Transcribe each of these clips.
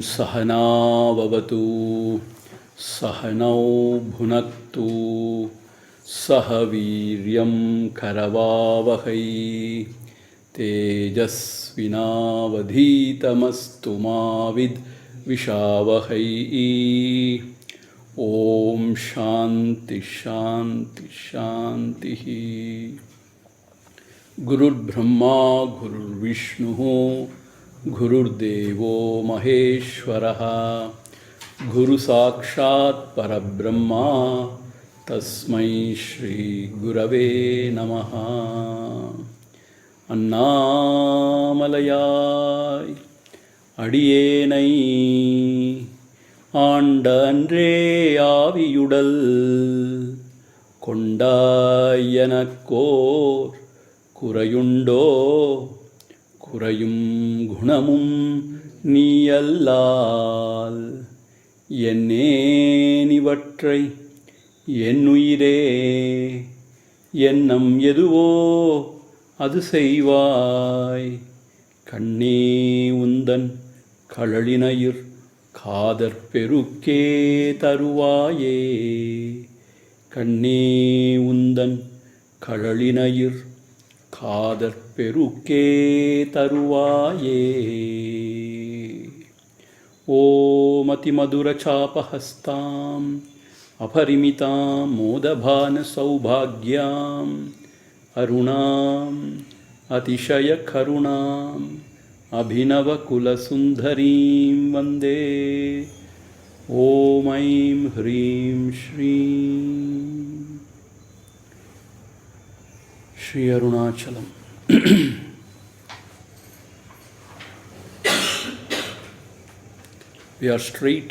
सहना भवतु सहनौ भुनक्तु सह वीर्यं करवावहै तेजस्विनावधीतमस्तु मा विद्विषावहै। ओम शांति शांति शांति। गुरुर्ब्रह्मा गुरुर्विष्णुः गुरुर्देवो महेश्वरः गुरुसाक्षात् परब्रह्मा तस्मै श्री गुरवे नमः। அண்ணாமலையாய் அடியேனை ஆண்ட அன்றே ஆவியுடல் கொண்டாயனக்கோர் குறையுண்டோ குறையும் குணமும் நீயல்லால் என்னேனிவற்றை என்னுயிரே எண்ணம் எதுவோ அது செய்வாய் கண்ணே உந்தன் கழலினையிற் காதற் பெருக்கே தருவாயே கண்ணே உந்தன் கழலினையிற் காதற் பெருக்கே தருவாயே। ஓம் அதிமதுரசாபஹஸ்தாம் அபரிமிதாம் மோதபான சௌபாக்யாம் அருணாம் அதிசய கருணாம் அபிநவ குலசுந்தரீம் வந்தே। ஓம் ஐம் ஹ்ரீம் ஸ்ரீம் Sri Arunachalam. We are straight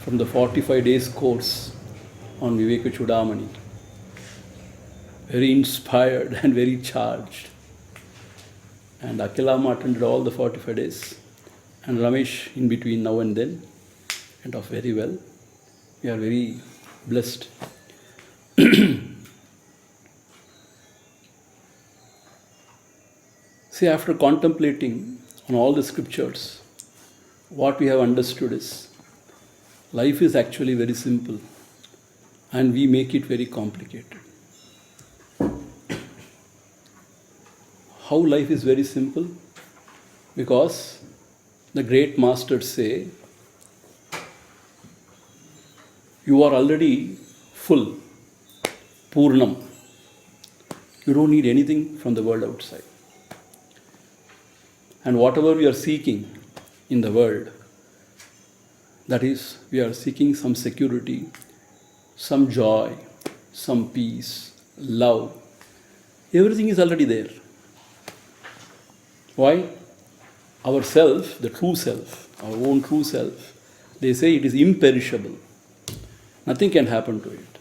from the 45 days course on Viveka Chudamani. Very inspired and very charged. And Akilama attended all the 45 days. And Ramesh in between now and then. Went off very well. We are very blessed. See, after contemplating on all the scriptures, what we have understood is life is actually very simple and we make it very complicated. How life is very simple? Because the great masters say, you are already full, Purnam. You don't need anything from the world outside. And whatever we are seeking in the world, that is, we are seeking some security, some joy, some peace, love. Everything is already there. Why? Our self, the true self, our own true self, they say it is imperishable. Nothing can happen to it.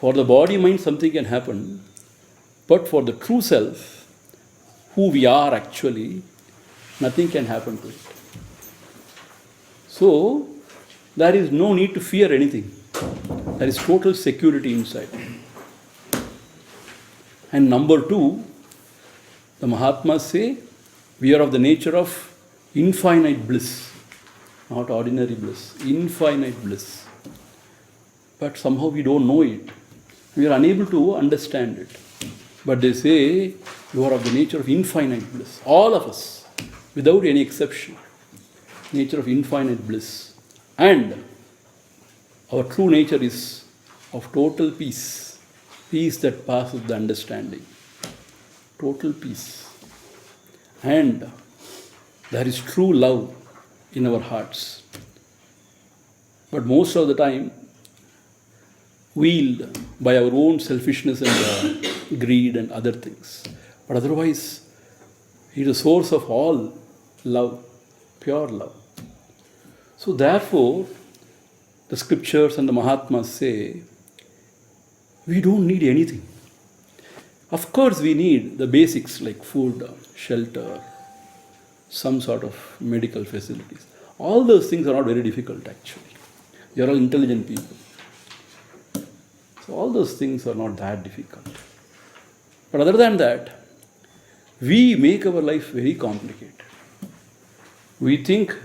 For the body, mind, something can happen. But for the true self, who we are actually, nothing can happen to it. So, there is no need to fear anything. There is total security inside. And number two, the Mahatmas say, we are of the nature of infinite bliss, not ordinary bliss, infinite bliss. But somehow we don't know it. We are unable to understand it. But they say, you are of the nature of infinite bliss. All of us, without any exception, nature of infinite bliss. And our true nature is of total peace. Peace that passes the understanding. Total peace. And There is true love in our hearts. But most of the time, wheeled by our own selfishness and greed and other things. But otherwise, he is the source of all love, pure love. So therefore, the scriptures and the Mahatmas say, we don't need anything. Of course, we need the basics like food, shelter, some sort of medical facilities. All those things are not very difficult actually. You are all intelligent people. So all those things are not that difficult. But other than that, we make our life very complicated. We think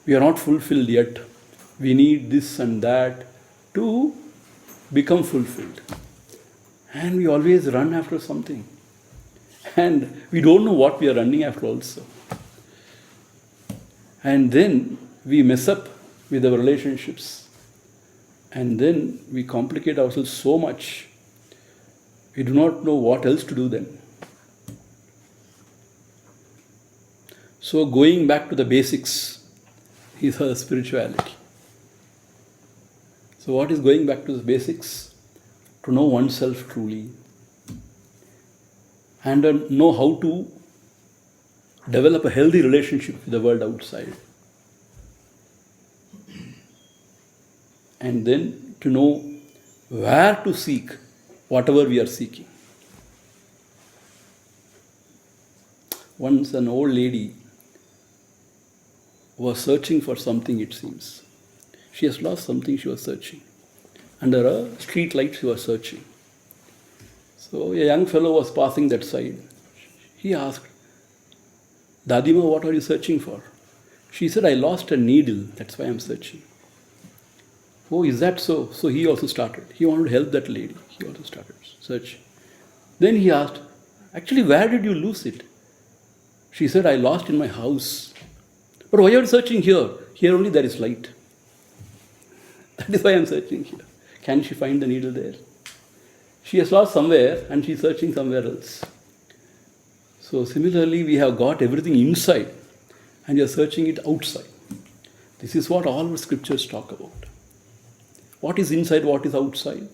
we are not fulfilled yet. We need this and that to become fulfilled. And we always run after something. And we don't know what we are running after also. And then we mess up with our relationships. And then we complicate ourselves so much. We do not know what else to do then. So going back to the basics is her spirituality. So what is going back to the basics? To know oneself truly. And know how to develop a healthy relationship with the world outside. And then to know where to seek whatever we are seeking. Once an old lady was searching for something, it seems. She has lost something she was searching. Under a street light she was searching. So a young fellow was passing that side. He asked, Dadima, what are you searching for? She said, I lost a needle, that's why I'm searching. Oh, is that so? So he also started. He wanted to help that lady. He also started searching. Then he asked, actually, where did you lose it? She said, I lost in my house. But why are you searching here? Here only there is light. That is why I'm searching here. Can she find the needle there? She has lost somewhere and she's searching somewhere else. So similarly, we have got everything inside and we are searching it outside. This is what all our scriptures talk about. What is inside, what is outside?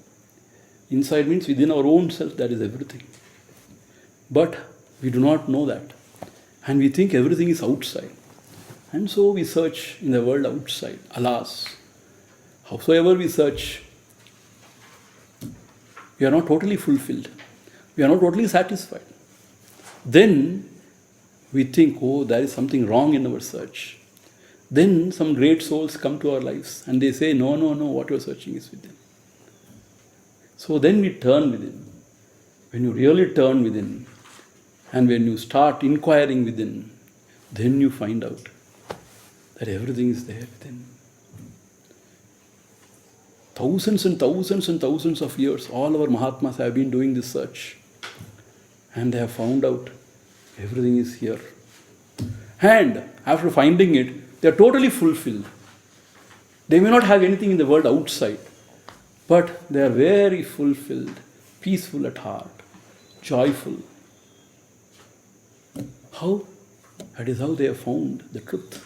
Inside means within our own self, that is everything. But we do not know that. And we think everything is outside. And so we search in the world outside. Alas, howsoever we search, we are not totally fulfilled. We are not totally satisfied. Then we think, oh, there is something wrong in our search. Then some great souls come to our lives and they say, no, what you are searching is within. So then we turn within. When you really turn within and when you start inquiring within, then you find out that everything is there within. Thousands and thousands and thousands of years, all our Mahatmas have been doing this search. And they have found out everything is here. And after finding it, they are totally fulfilled. They may not have anything in the world outside, but they are very fulfilled, peaceful at heart, joyful. How? That is how they have found the truth.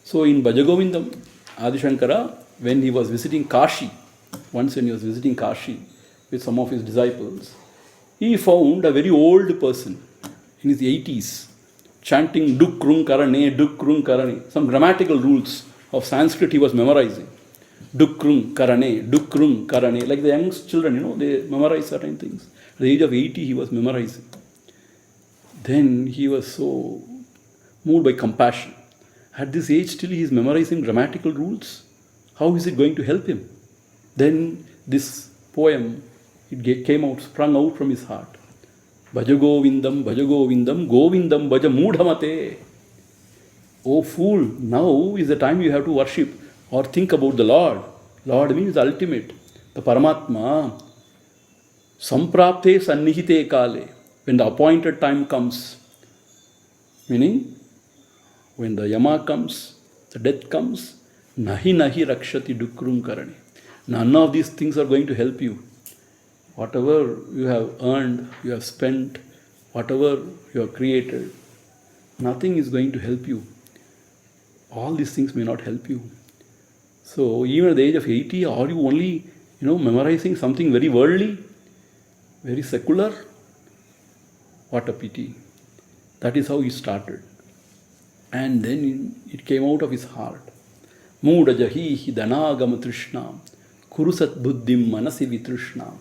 So in Bhaja Govindam, Adi Shankara, when he was visiting Kashi, once when he was visiting Kashi with some of his disciples, he found a very old person in his 80s chanting Duk Krung Karane, Duk Krung Karane. Some grammatical rules of Sanskrit he was memorizing. Duk Krung Karane, Duk Krung Karane. Like the young children, they memorize certain things. At the age of 80, he was memorizing. Then he was so moved by compassion. At this age, still he is memorizing grammatical rules. How is it going to help him? Then this poem, it came out, sprung out from his heart. Bhaja Govindam, Govindam Bhaja Mudhamate. Oh fool, now is the time you have to worship or think about the Lord. Lord means the ultimate, the Paramatma. Samprapte sannihite kale. When the appointed time comes, meaning when the Yama comes, the death comes, nahi rakshati dukrum karane. None of these things are going to help you. Whatever you have earned, you have spent, whatever you have created, Nothing is going to help you. All these things may not help you. So even at the age of 80, are you only, memorizing something very worldly, very secular? What a pity. That is how he started. And then it came out of his heart. Mooda jahihi dhanagama trishnam kurusat buddhim manasi vitrishnam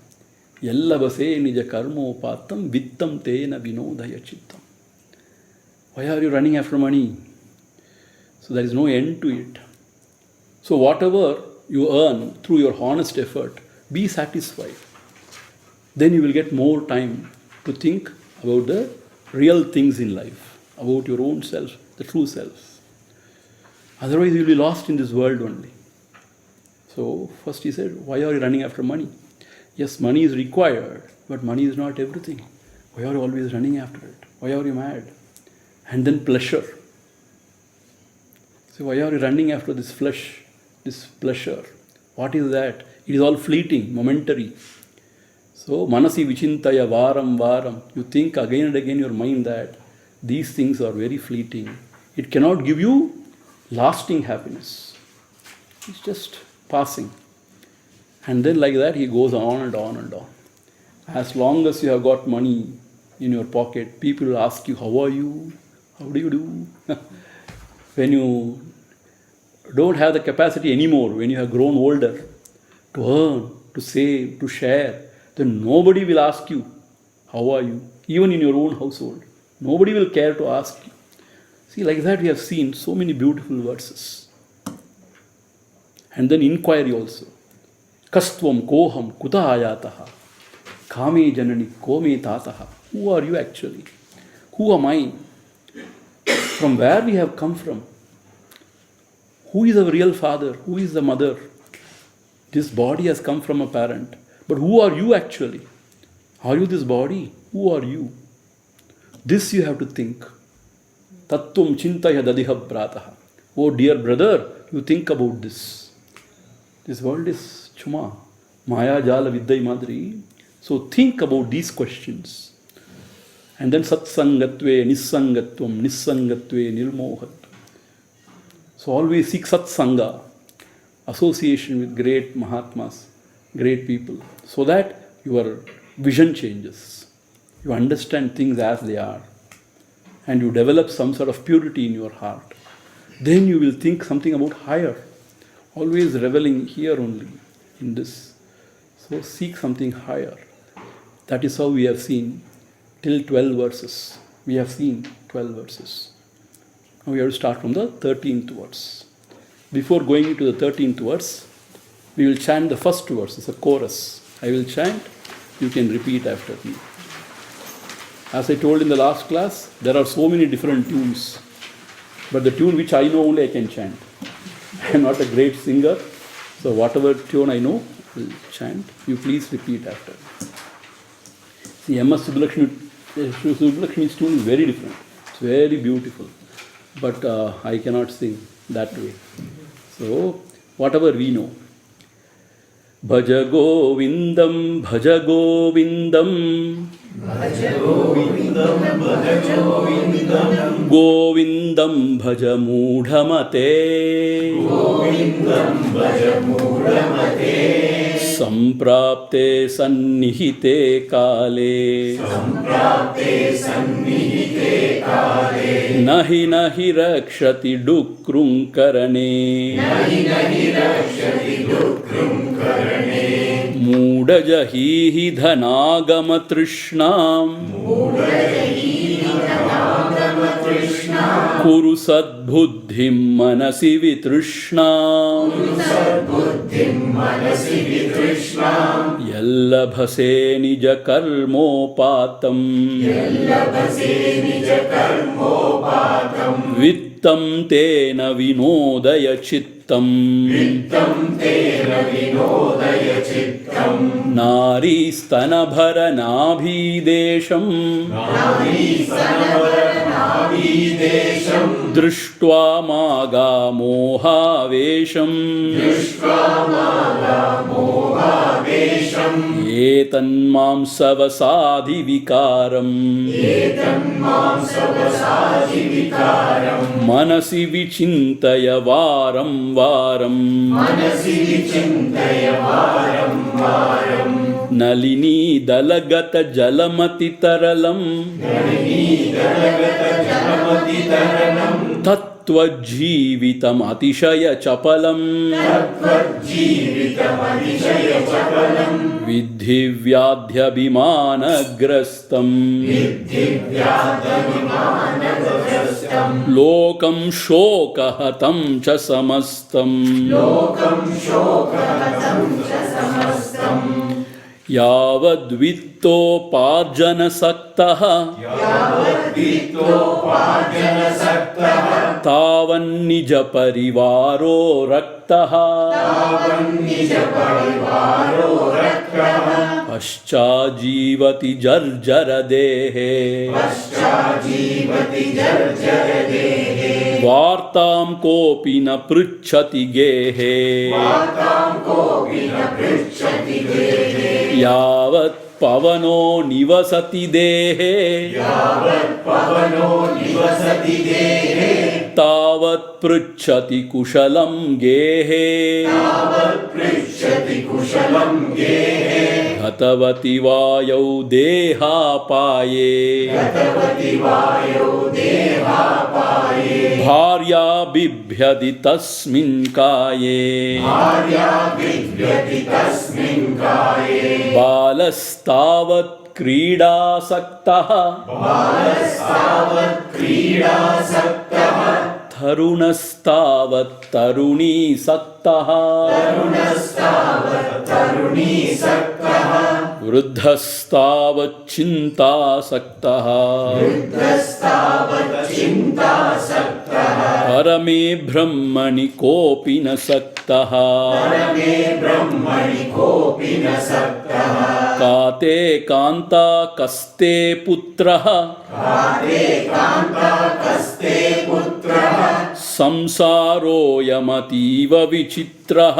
yallabase nija karmopatam vittam tena vinodaya chittam. Why are you running after money? So there is no end to it. So whatever you earn through your honest effort, be satisfied. Then you will get more time to think about the real things in life, about your own self, the true self. Otherwise, you will be lost in this world only. So, first he said, why are you running after money? Yes, money is required, but money is not everything. Why are you always running after it? Why are you mad? And then pleasure. So, why are you running after this flesh, this pleasure? What is that? It is all fleeting, momentary. So, manasi vichintaya varam varam. You think again and again in your mind that these things are very fleeting. It cannot give you lasting happiness. It's just passing. And then like that he goes on and on and on. As long as you have got money in your pocket, people will ask you, how are you? How do you do? When you don't have the capacity anymore, when you have grown older, to earn, to save, to share, then nobody will ask you, how are you? Even in your own household. Nobody will care to ask you. See, like that we have seen so many beautiful verses. And then inquiry also. Kastvam koham kuta ayataha. Kame janani kome tataha. Who are you actually? Who am I? From where we have come from? Who is our real father? Who is the mother? This body has come from a parent. But who are you actually? Are you this body? Who are you? This you have to think. Tattvam chintaya dadiha brataha. Oh dear brother, you think about this. This world is chuma. Maya jala vidyai madri. So think about these questions. And then satsangatve nissangatvam nissangatve nirmohatvam. So always seek satsanga, association with great Mahatmas, great people, so that your vision changes. You understand things as they are. And you develop some sort of purity in your heart. Then you will think something about higher. Always reveling here only, in this. So seek something higher. That is how we have seen till 12 verses. We have seen 12 verses. Now we have to start from the 13th verse. Before going into the 13th verse, we will chant the first verse. It's a chorus. I will chant. You can repeat after me. As I told in the last class, there are so many different tunes. But the tune which I know only I can chant. I am not a great singer. So whatever tune I know, I will chant. You please repeat after. See, M.S. Subbulakshmi's tune is very different. It's very beautiful. But I cannot sing that way. So, whatever we know. Bhaja Govindam, Bhaja Govindam. Bhaja Govindam, Bhaja Govindam. Govindam Bhaja Mudhamate. Govindam Bhaja Mudhamate. Samprapte sannihite kale. Samprapte sannihite kale. Nahi nahi rakshati dukrum karane. Nahi nahi rakshati dukrum karane. Mooda jahihi dhanagama trishnam. Mooda jahihi dhanagama trishnam. Kuru sadbuddhim manasi vitrishnam. Kuru sadbuddhim manasi vitrishnam. Yallabhase nija karmopatam. Yallabhase nija karmopatam. Vittam tena vinodaya chittam. Vittam tena vinodaya chittam. Nari stanabhara nabhidesham. Nari stanabhara nabhidesham. Drishtva maga mohavesham. Drishtva maga mohavesham. एतन्मांसवसाधिविकारम् मनसि विचिन्तय वारं वारम् नलिनी दलगत जलमतितरलम् तत्त्वजीवितम् अतिशय चपलम् विद्धि व्याध्यभिमानग्रस्तम् लोकं शोकहतं च समस्तम् यावद्वित्तोपार्जनसक्तः तावन्निजपरिवारो रक्तः पश्चाजीवति जर्जरदेहे वार्तां कोऽपि न पृच्छति गेहे यावत् पवनो निवसति देहे तावत् पृच्छति कुशलं गेहे गतवति वायौ देहापाये भार्या बिभ्यति तस्मिन् काये बालस्तावत् क्रीडासक्तः तरुणस्तावत् तरुणीसक्तः वृद्धस्तावत् चिन्तासक्तः परमे ब्रह्मणि कोऽपि न सक्तः काते कान्ता कस्ते पुत्रः संसारोऽयमतीव विचित्रः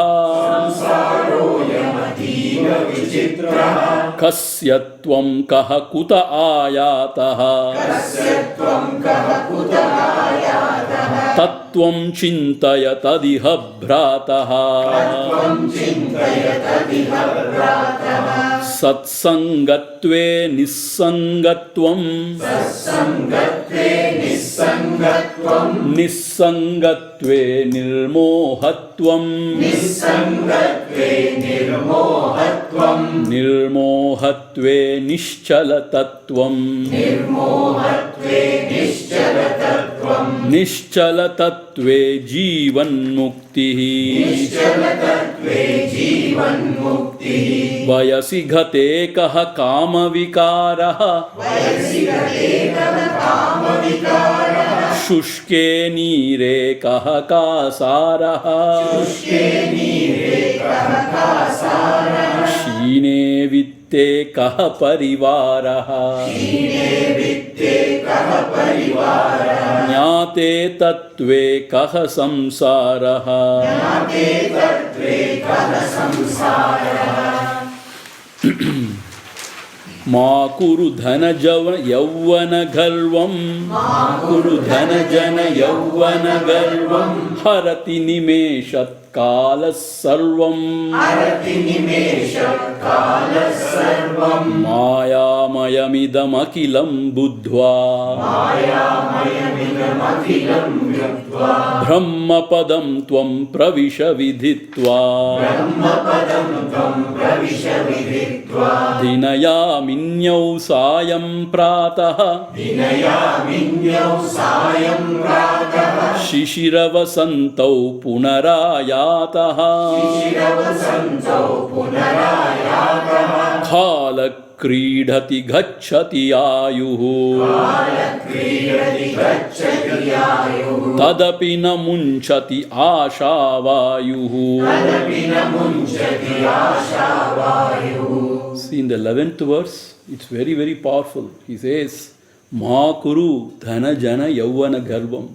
कस्य त्वं कः कुत आयातः तत्त्वं चिन्तय तदिह भ्रातः सत्सङ्गत्वे निस्सङ्गत्वं निस्सङ्गत्वे निर्मोहत्वं निर्मोहत्वे निश्चलतत्त्वं निश्चलतत्त्वे जीवन्मुक्तिः वयसि गते कः कामविकारः शुष्के नीरे कः कासारः क्षीणे वित्ते कः परिवारः ज्ञाते तत्त्वे कः संसारः मा कुरु धनजव यौवनगर्वं हरति निमेषत्कालः सर्वं मायामयमिदमखिलं बुद्ध्वा ब्रह्मपदं त्वं प्रविश विदित्वा दिनयामिन्यौ सायं प्रातः शिशिरवसन्तौ पुनरायातः कालक्रीडति गच्छति आयुः तदपि न मुञ्चति आशावायुः. See, in the 11th verse, it's very, very powerful. He says, Ma kuru dhana jana yauvana garbam.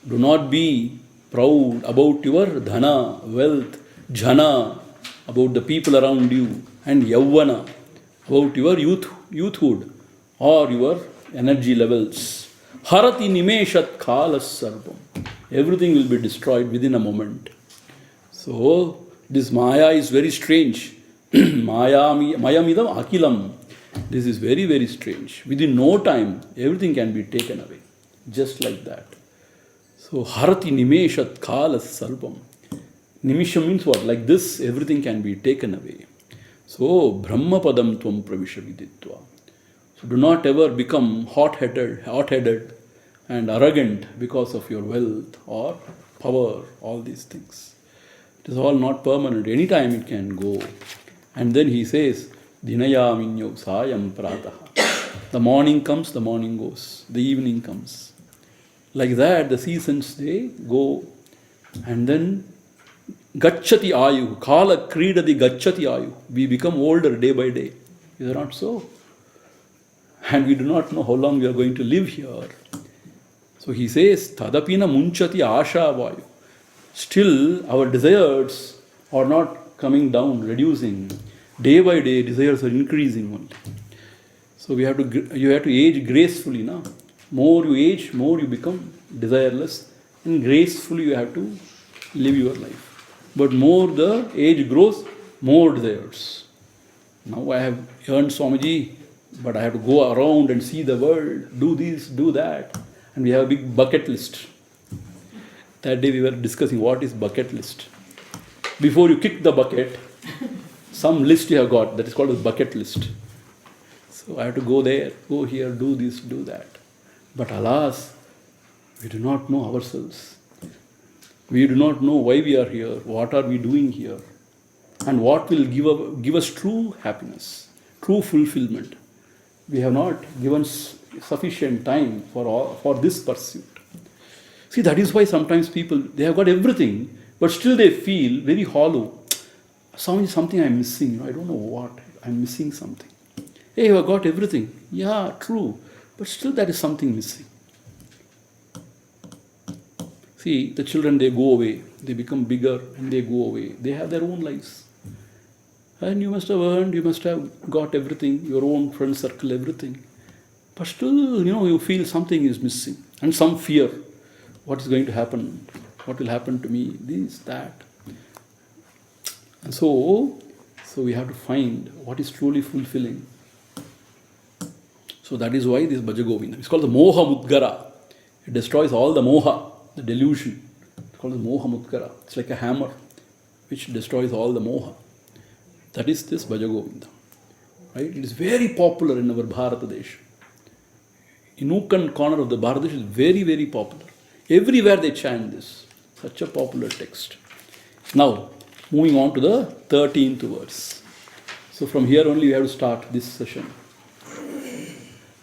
Do not be proud about your dhana, wealth, jana, about the people around you, and yavana, about your youthhood or your energy levels. Harati nimeshat khalas sarvam. Everything will be destroyed within a moment. So, this Maya is very strange. Mayamidam akilam. This is very, very strange. Within no time, everything can be taken away. Just like that. So, harati nimeshat khalas sarvam. Nimisham means what? Like this, everything can be taken away. So, Brahma padam tvam pravisha viditva. So, do not ever become hot-headed and arrogant because of your wealth or power, all these things. It is all not permanent. Anytime it can go. And then he says, Dinayaminyo sayam prataha. The morning comes, the morning goes. The evening comes. Like that, the seasons, they go. And then Gachati ayu, kala kridadi gachati ayu. We become older day by day. Is it not so? And we do not know how long we are going to live here. So he says, Tadapina munchati asha vayu. Still, our desires are not coming down, reducing. Day by day, desires are increasing only. So you have to age gracefully now. More you age, more you become desireless, and gracefully you have to live your life. But more the age grows, more desires. Now I have earned Swamiji, but I have to go around and see the world, do this, do that. And we have a big bucket list. That day we were discussing what is bucket list. Before you kick the bucket, some list you have got, that is called a bucket list. So I have to go there, go here, do this, do that. But alas, we do not know ourselves. We do not know why we are here, what are we doing here, and what will give us true happiness, true fulfillment. We have not given sufficient time for this pursuit. See, that is why sometimes people, they have got everything, but still they feel very hollow. Something I'm missing. I don't know what. I'm missing something. Hey, you have got everything. Yeah, true. But still there is something missing. See, the children, they go away. They become bigger and they go away. They have their own lives. And you must have earned, you must have got everything, your own friend circle, everything. But still, you feel something is missing. And some fear. What is going to happen? What will happen to me? This, that. And so we have to find what is truly fulfilling. So that is why this Bhaja Govindam. It's called the Moha Mudgara. It destroys all the moha, the delusion. It's called the Moha Mudgara. It's like a hammer which destroys all the moha. That is this Bhaja Govindam. Right? It is very popular in our Bharata Desh. In nook and corner of the Bharata Desh is very, very popular. Everywhere they chant this. Such a popular text. Now, moving on to the 13th verse. So from here only we have to start this session.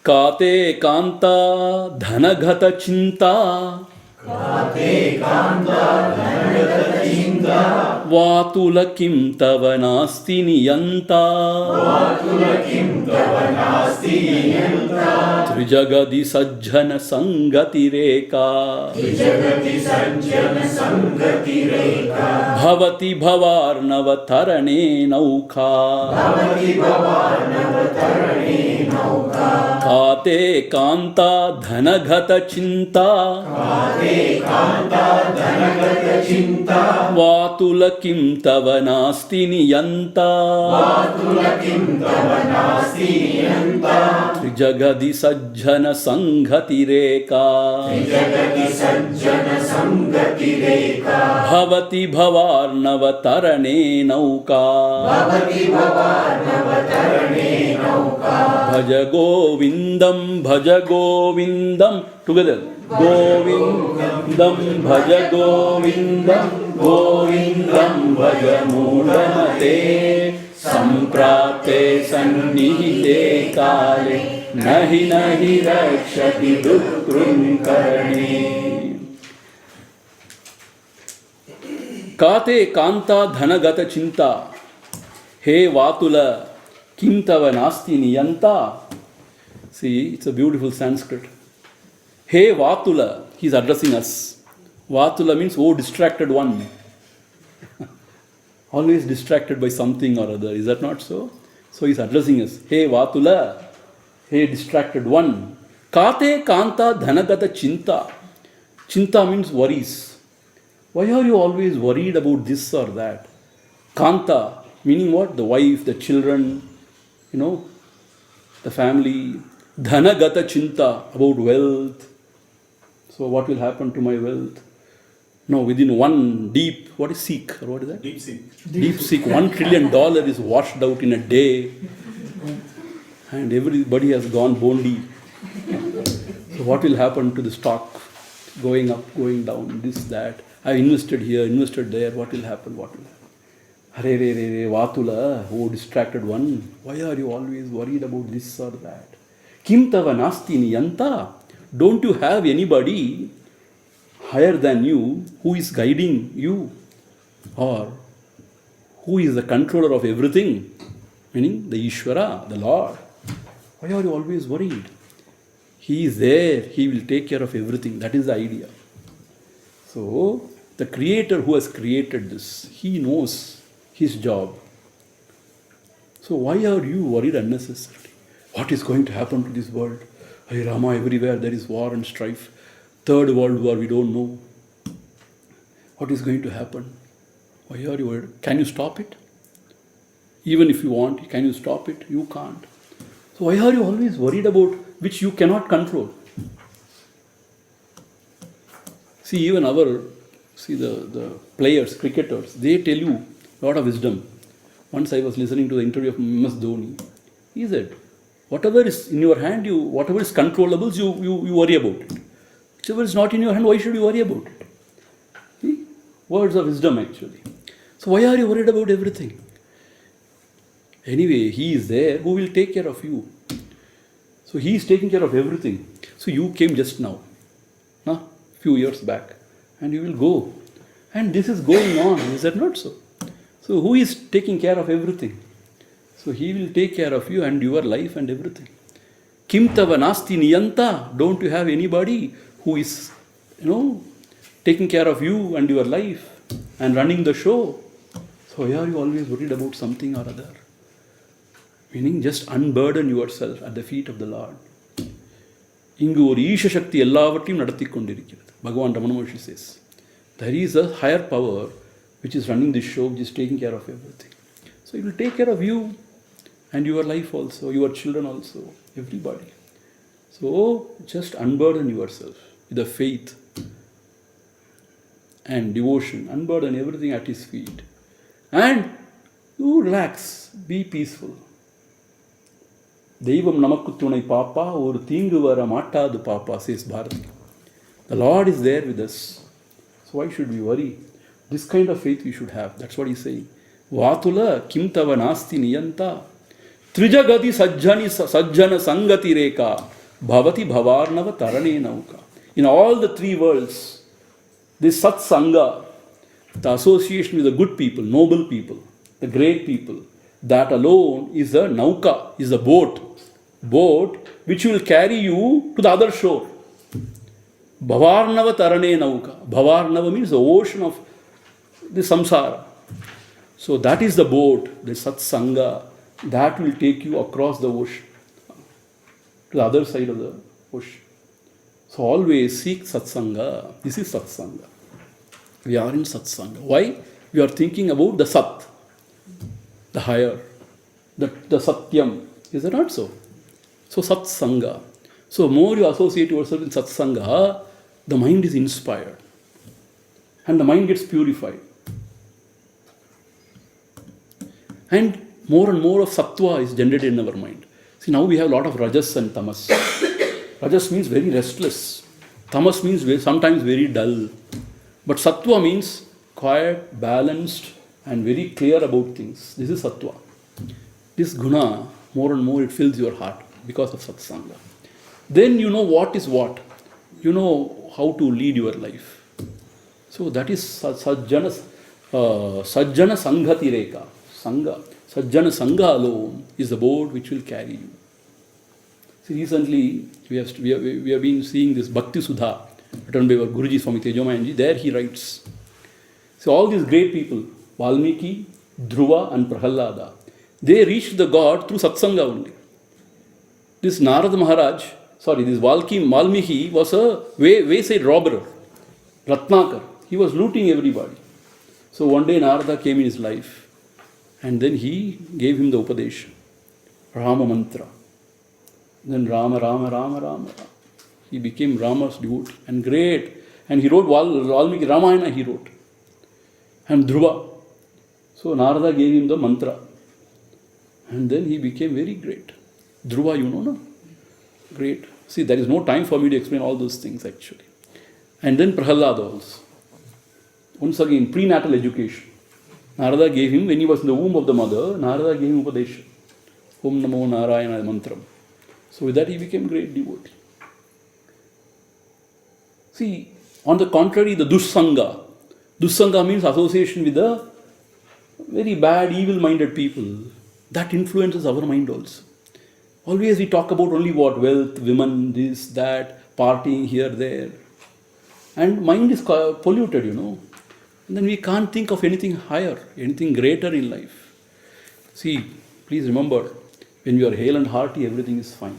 Kate kanta dhanagata chinta Vatula kim tava nasti niyanta Trijagadi sajjana sangati reka Bhavati bhavarnava tarane nauka Kate kanta dhanagata chinta Vatula kim tava nasti niyanta Trijagadi sajjana sanghati reka Bhavati bhavarnava tarane nauka Bhaja Govindam together. Govindam Bhaja Govindam Govindam Bhaja Mudamate Samprapte Sannihite Kale Nahi Rakshati Dukrum Karane. Kate Kanta Dhanagata Chinta He Vatula Kim Tava Nasti Niyanta. See, it's a beautiful Sanskrit. Hey Vatula, he is addressing us. Vatula means, oh distracted one. always distracted by something or other. Is that not so? So he's addressing us. Hey Vatula, hey distracted one. Kate kanta dhanagata chinta. Chinta means worries. Why are you always worried about this or that? Kanta, meaning what? The wife, the children, the family. Dhanagata chinta, about wealth. So what will happen to my wealth? No, within one deep, what is seek? Or what is that? Deep seek. Deep seek. $1 trillion is washed out in a day. And everybody has gone bone deep. So what will happen to the stock? Going up, going down, this, that. I invested here, invested there. What will happen? What will happen? Hare re re re, Vatula, oh distracted one. Why are you always worried about this or that? Kim tava nasti niyanta. Don't you have anybody higher than you who is guiding you? Or who is the controller of everything? Meaning the Ishvara, the Lord. Why are you always worried? He is there. He will take care of everything. That is the idea. So, the Creator who has created this, He knows His job. So, why are you worried unnecessarily? What is going to happen to this world? Hey Rama, everywhere there is war and strife. Third World War, we don't know. What is going to happen? Why are you worried? Can you stop it? Even if you want, can you stop it? You can't. So, why are you always worried about which you cannot control? See, even the players, cricketers, they tell you a lot of wisdom. Once I was listening to the interview of MS Dhoni. He said, whatever is in your hand, whatever is controllable, you worry about it. Whichever is not in your hand, why should you worry about it? See? Words of wisdom actually. So why are you worried about everything? Anyway, He is there who will take care of you. So He is taking care of everything. So you came just now, few years back, and you will go. And this is going on, is that not so? So who is taking care of everything? So He will take care of you and your life and everything. Kim tava nasti niyanta. Don't you have anybody who is, taking care of you and your life and running the show? So why are you always worried about something or other? Meaning just unburden yourself at the feet of the Lord. இங்கு ஒரு ஈஷ சக்தி எல்லாவற்றையும் நடத்தி கொண்டிருக்கிறது. Bhagavan Ramana Maharshi says, there is a higher power which is running this show, which is taking care of everything. So it will take care of you and your life also, your children also, everybody. So just unburden yourself with the faith and devotion. Unburden everything at His feet. And you relax, be peaceful. தெய்வம் நமக்கு துணை பாப்பா ஒரு தீங்கு வர மாட்டாது பாப்பா, says Bharati. The Lord is there with us. So why should we worry? This kind of faith we should have. That's what he's saying. Vatula kim tava nasti niyanta trijagati sajjana sangati reka bhavati bhavarnava tarane nauka. In all the three worlds, this satsanga, the association with the good people, noble people, the great people, that alone is a nauka, is a boat which will carry you to the other shore. Bhavarnava tarane nauka. Bhavarnava means the ocean of the samsara. So that is the boat, the satsanga, that will take you across the ocean to the other side of the ocean. So always seek satsanga. This is satsanga. We are in satsanga. Why? We are thinking about the sat, the higher, the satyam. Is it not so? So satsanga. So more you associate yourself in satsanga, the mind is inspired and the mind gets purified. And more of sattva is generated in our mind. See, now we have a lot of rajas and tamas. Rajas means very restless. Tamas means sometimes very dull. But sattva means quiet, balanced, and very clear about things. This is sattva. This guna, more and more it fills your heart because of satsanga. Then you know what is what. You know how to lead your life. So that is sajjana sanghati reka. Sangha. Sajjana sangha alone is the boat which will carry you. See, recently we have been seeing this Bhakti Sudha written by our Guruji Swami Tejomayanji. There he writes. So all these great people, Valmiki, Dhruva and Prahalada. They reached the God through satsanga only. This Narada Maharaj, this Valmiki was a wayside robber, Ratnakar. He was looting everybody. So one day Narada came in his life and then he gave him the Upadesha, Rama Mantra. Then Rama, Rama, Rama, Rama. He became Rama's devotee and great. And he wrote Valmiki Ramayana, he wrote. And Dhruva. So Narada gave him the mantra. And then he became very great. Dhruva, you know, no? Great. See, there is no time for me to explain all those things actually. And then Prahalada also. Once again, prenatal education. Narada gave him, when he was in the womb of the mother, Narada gave him Upadesha. Om Namo Narayana Mantram. So with that he became great devotee. See, on the contrary, the Dussanga. Dussanga means association with the very bad, evil-minded people. That influences our mind also. Always we talk about only what? Wealth, women, this, that, partying here, there. And mind is polluted, you know. And then we can't think of anything higher, anything greater in life. See, please remember, when you are hale and hearty, everything is fine.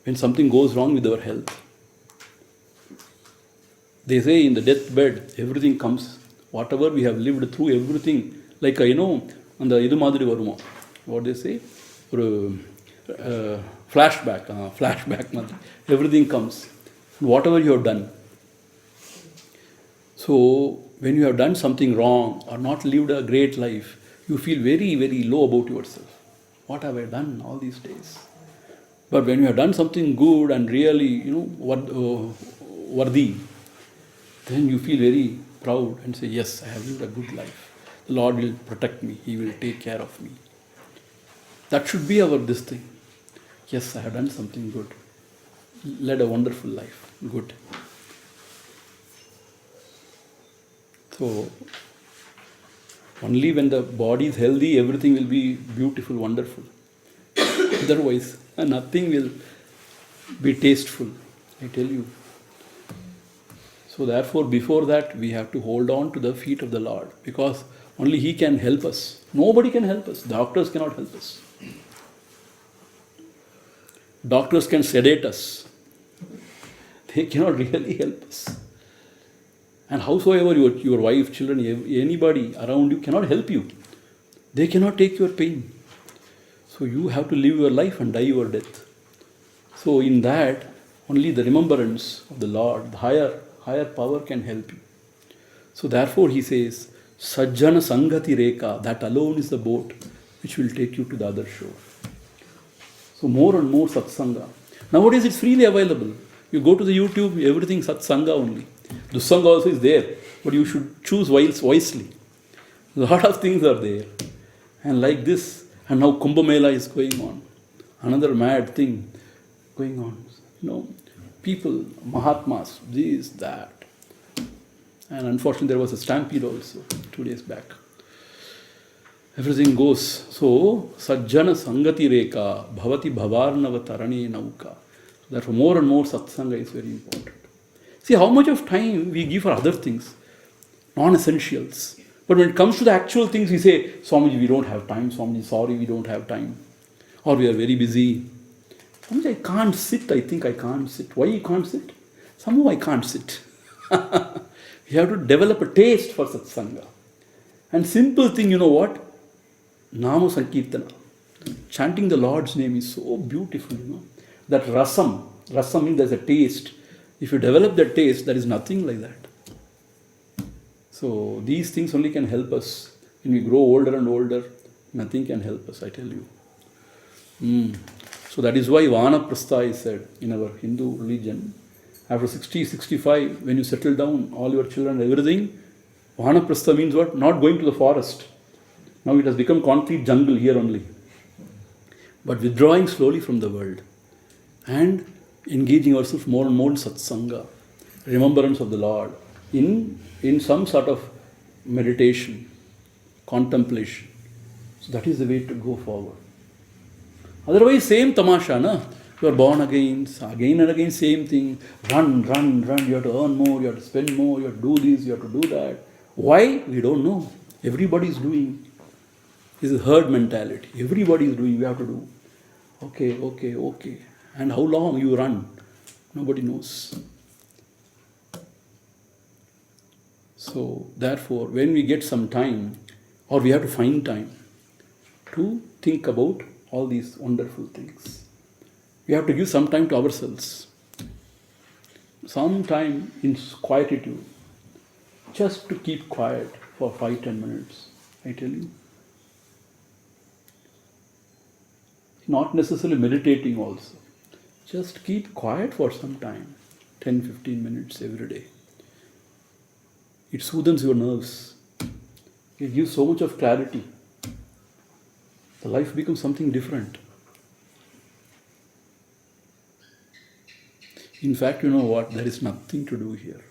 When something goes wrong with our health, they say in the deathbed, everything comes. Whatever we have lived through, everything, like, you know, on the idu madri varumo, what they say, flashback, everything comes. Whatever you have done. So, when you have done something wrong or not lived a great life, you feel very, very low about yourself. What have I done all these days? But when you have done something good and really, you know, worthy, then you feel very proud and say, yes, I have lived a good life. The Lord will protect me. He will take care of me. That should be our this thing. Yes, I have done something good. Led a wonderful life. Good. So, only when the body is healthy, everything will be beautiful, wonderful. Otherwise, nothing will be tasteful, I tell you. So therefore, before that, we have to hold on to the feet of the Lord, because only He can help us. Nobody can help us. Doctors cannot help us. Doctors can sedate us. They cannot really help us. And howsoever your wife, children, anybody around you cannot help you. They cannot take your pain. So you have to live your life and die your death. So in that, only the remembrance of the Lord, the higher power can help you. So therefore he says, Sajjana Sangati Reka, that alone is the boat which will take you to the other shore. So more and more satsanga. Nowadays it's freely available. You go to the YouTube, everything satsanga only. Dussanga also is there, but you should choose wisely. A lot of things are there. And like this, and now Kumbh Mela is going on. Another mad thing going on. You know, people, Mahatmas, this, that. And unfortunately there was a stampede also 2 days back. Everything goes. So, Sajjana Sangati Reka, Bhavati Bhavarnava Tarani Nauka. Therefore, more and more satsanga is very important. See how much of time we give for other things, non-essentials. But when it comes to the actual things, we say, Swamiji, we don't have time. Swamiji, sorry, we don't have time. Or we are very busy. Swamiji, I can't sit. I think I can't sit. Why you can't sit? Somehow I can't sit. You have to develop a taste for satsanga. And simple thing, you know what? Nama Sankirtana. Chanting the Lord's name is so beautiful, you know. That rasam means there's a taste. If you develop that taste, there is nothing like that. So these things only can help us. When we grow older and older, nothing can help us, I tell you. So that is why Vanaprastha is said in our Hindu religion. After 60, 65, when you settle down, all your children, everything, Vanaprastha means what? Not going to the forest. Now it has become concrete jungle here only. But withdrawing slowly from the world and engaging ourselves more and more in satsanga, remembrance of the Lord, in some sort of meditation, contemplation. So that is the way to go forward. Otherwise, same tamasha, na? You are born again and again, same thing. Run. You have to earn more, you have to spend more, you have to do this, you have to do that. Why? We don't know. Everybody is doing. This is herd mentality. Everybody is doing, we have to do. Okay, okay, okay. And how long you run? Nobody knows. So, therefore, when we get some time, or we have to find time to think about all these wonderful things, we have to give some time to ourselves. Some time in quietude, just to keep quiet for 5-10 minutes, I tell you. Not necessarily meditating also. Just keep quiet for some time, 10-15 minutes every day. It soothes your nerves. It gives so much of clarity. The life becomes something different. In fact, you know what? There is nothing to do here.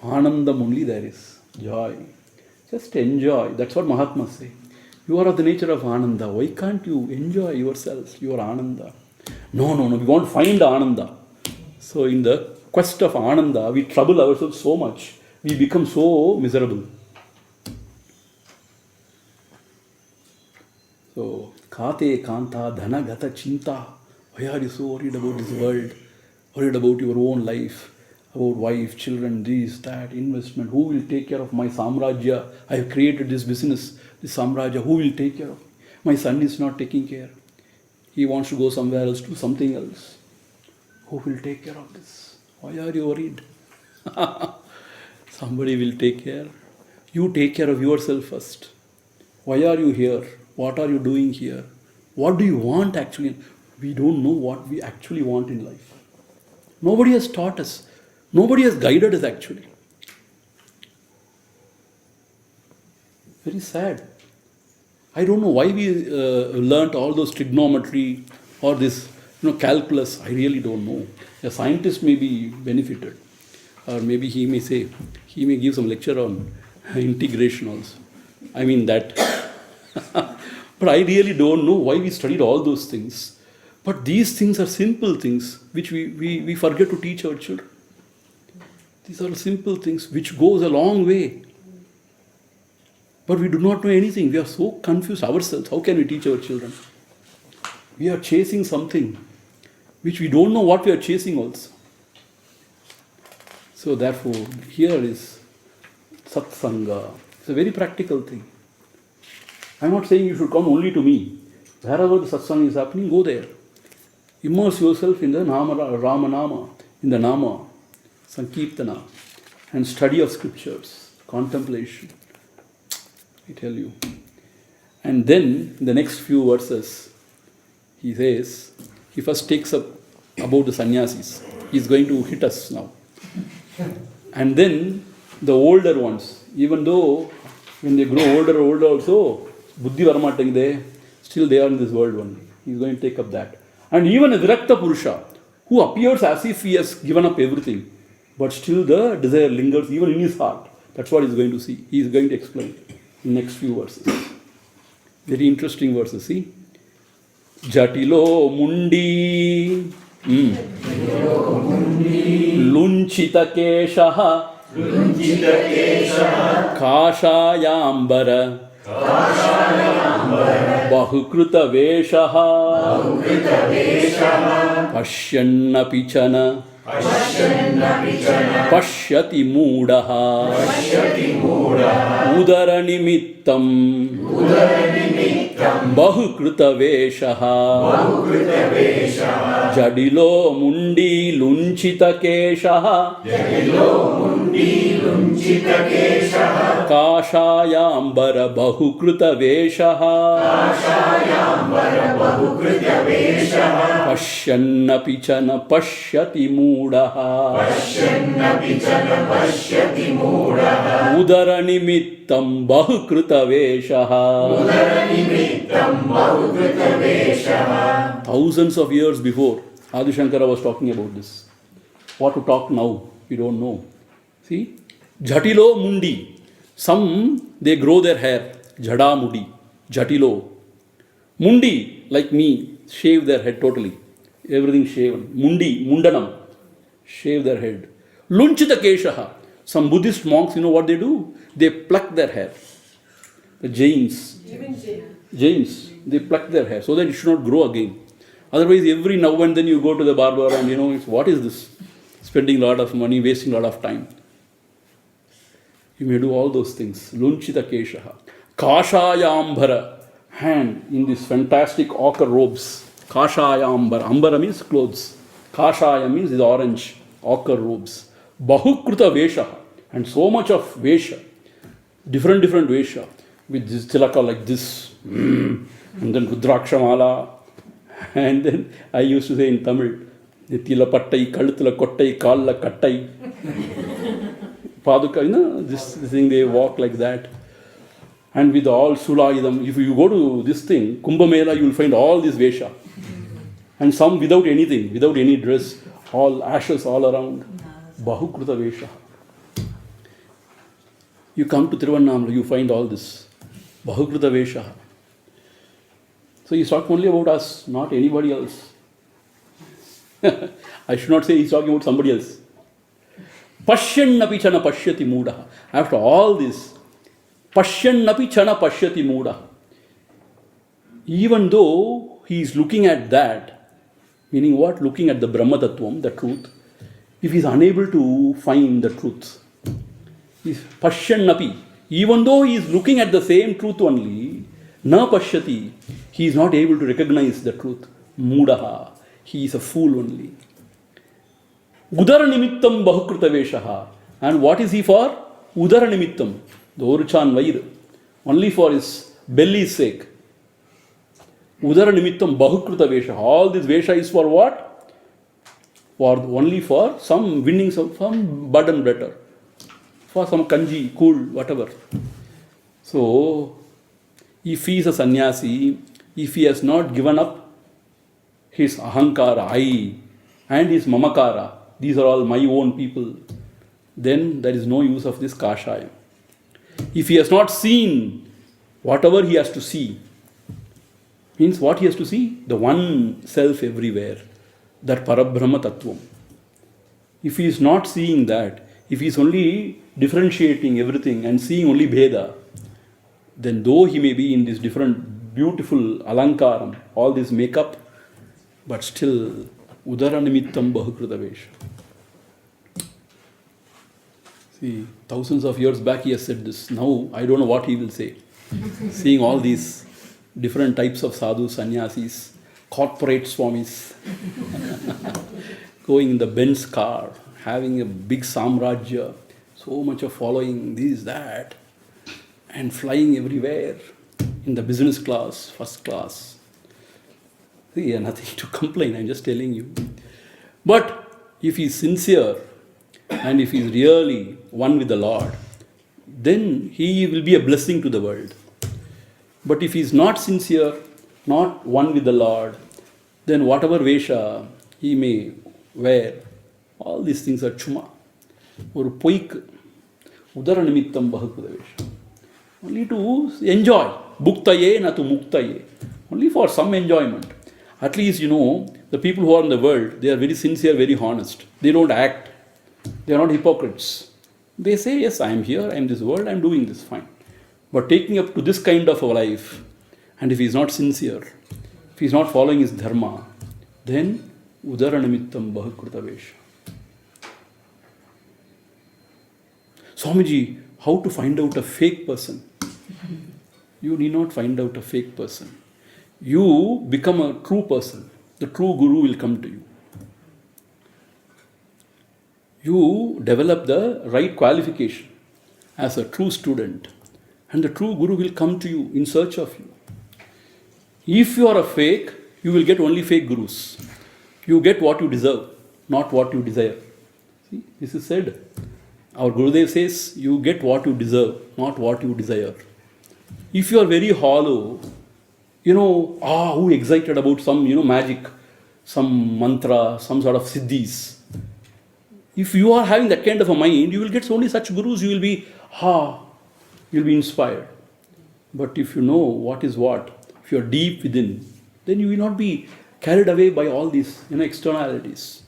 Anandam only there is. Joy. Just enjoy. That's what Mahatmas say. You are of the nature of Ananda. Why can't you enjoy yourself, your Ananda? No. We won't find Ananda. So in the quest of Ananda, we trouble ourselves so much. We become so miserable. So, Kate Kanta Dhana Gata Chinta. Why are you so worried about this world? Worried about your own life? About wife, children, this, that, investment. Who will take care of my Samrajya? I have created this business, this Samrajya. Who will take care of me? My son is not taking care. He wants to go somewhere else, do something else. Who will take care of this? Why are you worried? Somebody will take care. You take care of yourself first. Why are you here? What are you doing here? What do you want actually? We don't know what we actually want in life. Nobody has taught us. Nobody has guided us actually. Very sad. I don't know why we learnt all those trigonometry or this calculus. I really don't know. A scientist may be benefited. Or maybe he may give some lecture on integration also. I mean that. But I really don't know why we studied all those things. But these things are simple things which we forget to teach our children. These are simple things which goes a long way. But we do not know anything. We are so confused ourselves. How can we teach our children? We are chasing something which we don't know what we are chasing also. So therefore, here is satsanga. It's a very practical thing. I am not saying you should come only to me. Wherever the satsang is happening, go there. Immerse yourself in the Ramanama, in the Nama, Sankirtana, and study of scriptures, contemplation. I tell you. And then, in the next few verses, he says, he first takes up about the sannyasis. He is going to hit us now. And then, the older ones, even though when they grow older also, Buddhi Varamatangde, still they are in this world only. He is going to take up that. And even a Virakta Purusha, who appears as if he has given up everything, but still the desire lingers even in his heart. That's what he is going to see. He is going to explain in next few verses. Very interesting verses, see. Jatilo Mundi Lunchita Keshaha Kashayambara Bahukruta Veshaha Pashyanna Pichana Pashyati Moodaha Udara Nimittam Bahukruta Veshaha Jadilo Mundi Lunchita Keshaha Kashayambara Bahukruta Veshaha Pashyanna Pichana Pashyati Moodaha Udara Nimittam Bahukruta Veshaha. Thousands of years before, Adi Shankara was talking about this. What to talk now, we don't know. See, Jatilo Mundi. Some, they grow their hair. Jada Mudi. Jatilo. Mundi, like me, shave their head totally. Everything shaven. Mundi, Mundanam. Shave their head. Lunchita Keshaha. Some Buddhist monks, you know what they do? They pluck their hair. The Jains. Jains, they pluck their hair so that it should not grow again. Otherwise, every now and then you go to the barber and it's, what is this? Spending a lot of money, wasting a lot of time. You may do all those things. Lunchita keshaha. Kashayambara. Hand in these fantastic ochre robes. Kashayambara. Ambara means clothes. Kashaya means is orange. Ochre robes. Bahukruta vesha. And so much of vesha. Different vesha. With this tilaka like this. And then Rudrakshamala. And then I used to say in Tamil, Nithila pattai, kalutula kottai, kalla kattai. Paduka, this thing, they walk like that. And with all sulayidam, if you go to this thing, Kumbh Mela, you will find all this vesha. And some without anything, without any dress, all ashes all around. Bahukruta vesha. You come to Thiruvannamalai, you find all this. Bahukruta vesha. So he's talking only about us, not anybody else. I should not say he's talking about somebody else. Pashyannapi chana pashyati muda. After all this, Pashyannapi chana pashyati muda. Even though he is looking at that, meaning what? Looking at the Brahma Tattvam, the truth, if he is unable to find the truth, Pashyannapi, even though he is looking at the same truth only, na pashyati, he is not able to recognize the truth. Mudaha, he is a fool only. Udara nimittam bahukruta veshaha. And what is he for? Udara nimittam. The Oruchan Vair. Only for his belly's sake. Udara nimittam bahukruta veshaha. All this vesha is for what? Only for some winning some bud and butter. For some kanji, cool, whatever. So, if he is a sannyasi, if he has not given up his ahankara, I, and his mamakara, these are all my own people, then there is no use of this kashaya. If he has not seen whatever he has to see, means what he has to see? The one self everywhere, that Parabrahma Tattvam. If he is not seeing that, if he is only differentiating everything and seeing only Bheda, then though he may be in this different beautiful alankaram, all this makeup, but still udara nimittam bahukruta vesha. See, thousands of years back he has said this. Now I don't know what he will say. Seeing all these different types of sadhus, sannyasis, corporate swamis, going in the Benz car, having a big samrajya, so much of following, this, that, and flying everywhere in the business class, first class. See, nothing to complain, I'm just telling you. But if he is sincere and if he is really one with the Lord, then he will be a blessing to the world. But if he is not sincere, not one with the Lord, then whatever vesha he may wear, all these things are chuma. Or poik, udara nimittam bahukruta vesha. Only to enjoy. Bhuktaye na tu muktaye. Only for some enjoyment. At least, the people who are in the world, they are very sincere, very honest. They don't act. They are not hypocrites. They say, yes, I am here, I am this world, I am doing this, fine. But taking up to this kind of a life, and if he is not sincere, if he is not following his dharma, then udara nimittam bahukruta vesha. Swamiji, how to find out a fake person? You need not find out a fake person. You become a true person. The true guru will come to you. You develop the right qualification as a true student, and the true guru will come to you in search of you. If you are a fake, you will get only fake gurus. You get what you deserve, not what you desire. See, this is said. Our Gurudev says, you get what you deserve, not what you desire. If you are very hollow, who excited about some, magic, some mantra, some sort of siddhis. If you are having that kind of a mind, you will get only such gurus, you will be, you'll be inspired. But if you know what is what, if you are deep within, then you will not be carried away by all these, externalities.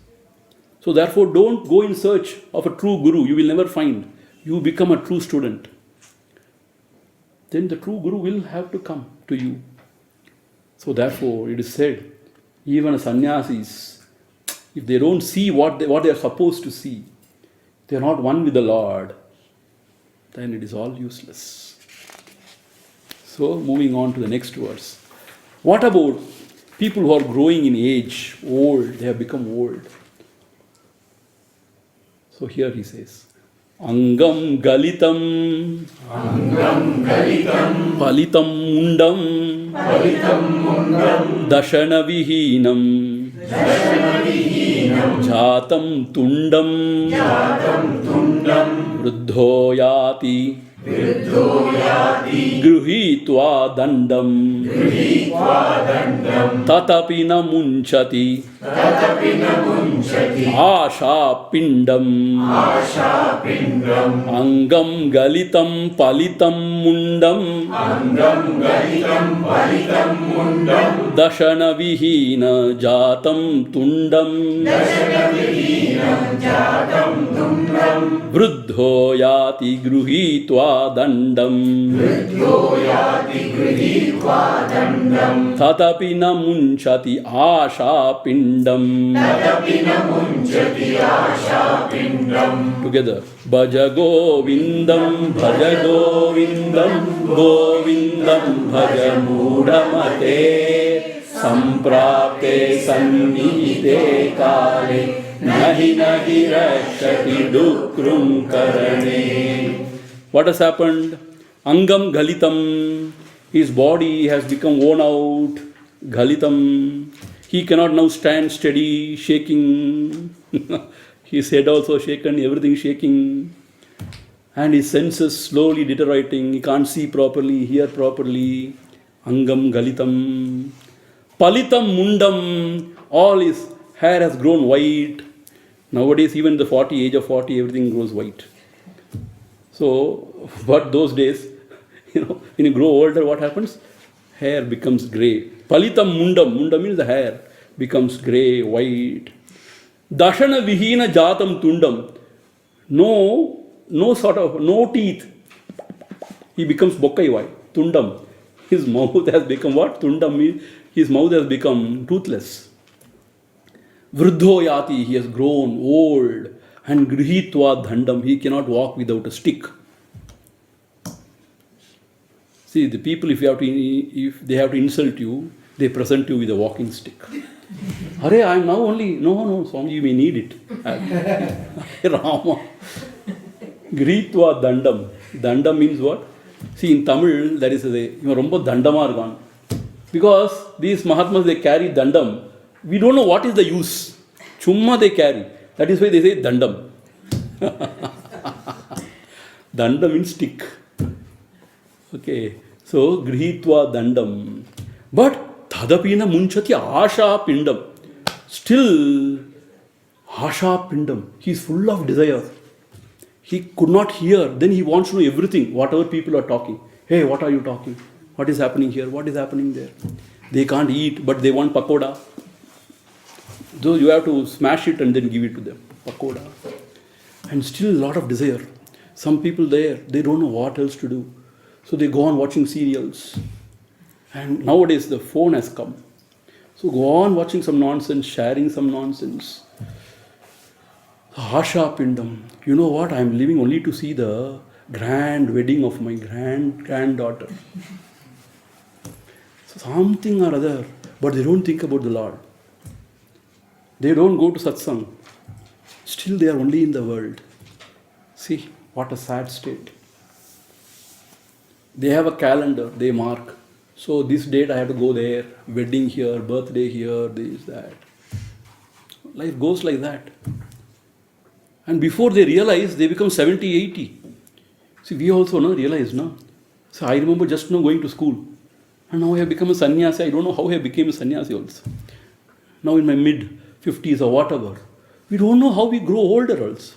So therefore, don't go in search of a true guru. You will never find. You become a true student. then the true Guru will have to come to you. So therefore, it is said, even sannyasis, if they don't see what they are supposed to see, they are not one with the Lord, then it is all useless. So, moving on to the next verse. What about people who are growing in age, old, they have become old? So here he says, Angam Galitam Palitam Mundam Dashana Vihinam Jatam Tundam Vruddho Yati Gruhitva Dandam Tatapi na munchati Asha Pindam Angam Galitam Palitam Mundam Dashana Vihina Jatam Tundam Vruddho Yati Gruhitva Dandam Tatapi na munchati Asha Pindam. Together. Bhaja Govindam, Bhaja Govindam, Govindam Bhaja Mudamate, Samprapte Sannihite Kale, Nahi Nahi Rakshati Dukrum Karane. What has happened? Angam Galitam, his body has become worn out. Galitam, he cannot now stand steady, shaking. His head also shaken, everything shaking. And his senses slowly deteriorating. He can't see properly, hear properly. Angam Galitam. Palitam Mundam, all his hair has grown white. Nowadays, even the age of 40, everything grows white. So, but those days, when you grow older, what happens? Hair becomes grey. Palitam Mundam, Mundam means the hair becomes grey, white. Dashana Vihina Jatam Tundam, no teeth. He becomes Bokkaiwai, Tundam. His mouth has become what? Tundam means his mouth has become toothless. Vruddho Yati, he has grown old. And Grihitva Dhandam, he cannot walk without a stick. See, the people, if they have to insult you, they present you with a walking stick. Hare, I am now only. No, Swami, you may need it. Rama. Grihitva Dhandam. Dhandam means what? See, in Tamil, there is Romba Dhandama argan. Because these Mahatmas, they carry Dhandam. We don't know what is the use. Chumma they carry. That is why they say Dandam. Dandam means stick. Okay. So, Grihitva Dandam. But, Tadapina Munchati Asha Pindam. Still, Asha Pindam. He is full of desire. He could not hear. Then he wants to know everything. Whatever people are talking. Hey, what are you talking? What is happening here? What is happening there? They can't eat, but they want pakoda. So you have to smash it and then give it to them. Pakoda. And still a lot of desire. Some people there, they don't know what else to do. So they go on watching serials. And nowadays the phone has come. So go on watching some nonsense, sharing some nonsense. Asha Pindam. You know what? I am living only to see the grand wedding of my granddaughter. So something or other. But they don't think about the Lord. They don't go to satsang. Still they are only in the world. See, what a sad state. They have a calendar, they mark. So this date I have to go there, wedding here, birthday here, this, that. Life goes like that. And before they realize, they become 70, 80. See, we also realize, no? So I remember just now going to school. And now I have become a sannyasi. I don't know how I became a sannyasi also. Now in my mid-50s or whatever. We don't know how we grow older also.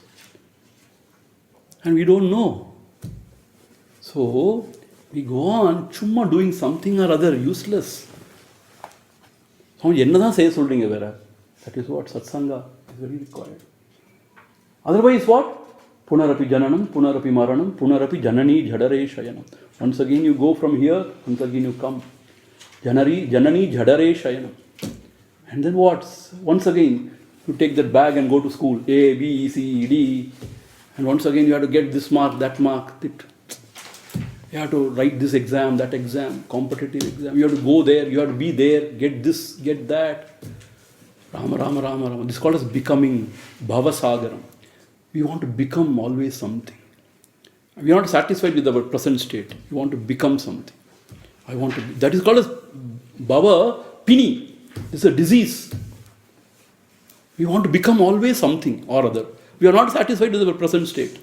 And we don't know. So, we go on chumma doing something or other useless. That is what satsanga is very required. Otherwise what? Punarapi jananam, punarapi maranam, punarapi janani jhadare shayanam. Once again you go from here, once again you come. Janani jhadare shayanam. And then what? Once again you take that bag and go to school. A, B, C, D. And once again you have to get this mark, that mark. You have to write this exam, that exam, competitive exam. You have to go there, you have to be there, get this, get that. Rama, Rama, Rama, Rama. This is called as becoming, Bhava Sagaram. We want to become always something. We are not satisfied with our present state. We want to become something. I want to be. That is called as Bhava Pini. This is a disease. We want to become always something or other. We are not satisfied with our present state.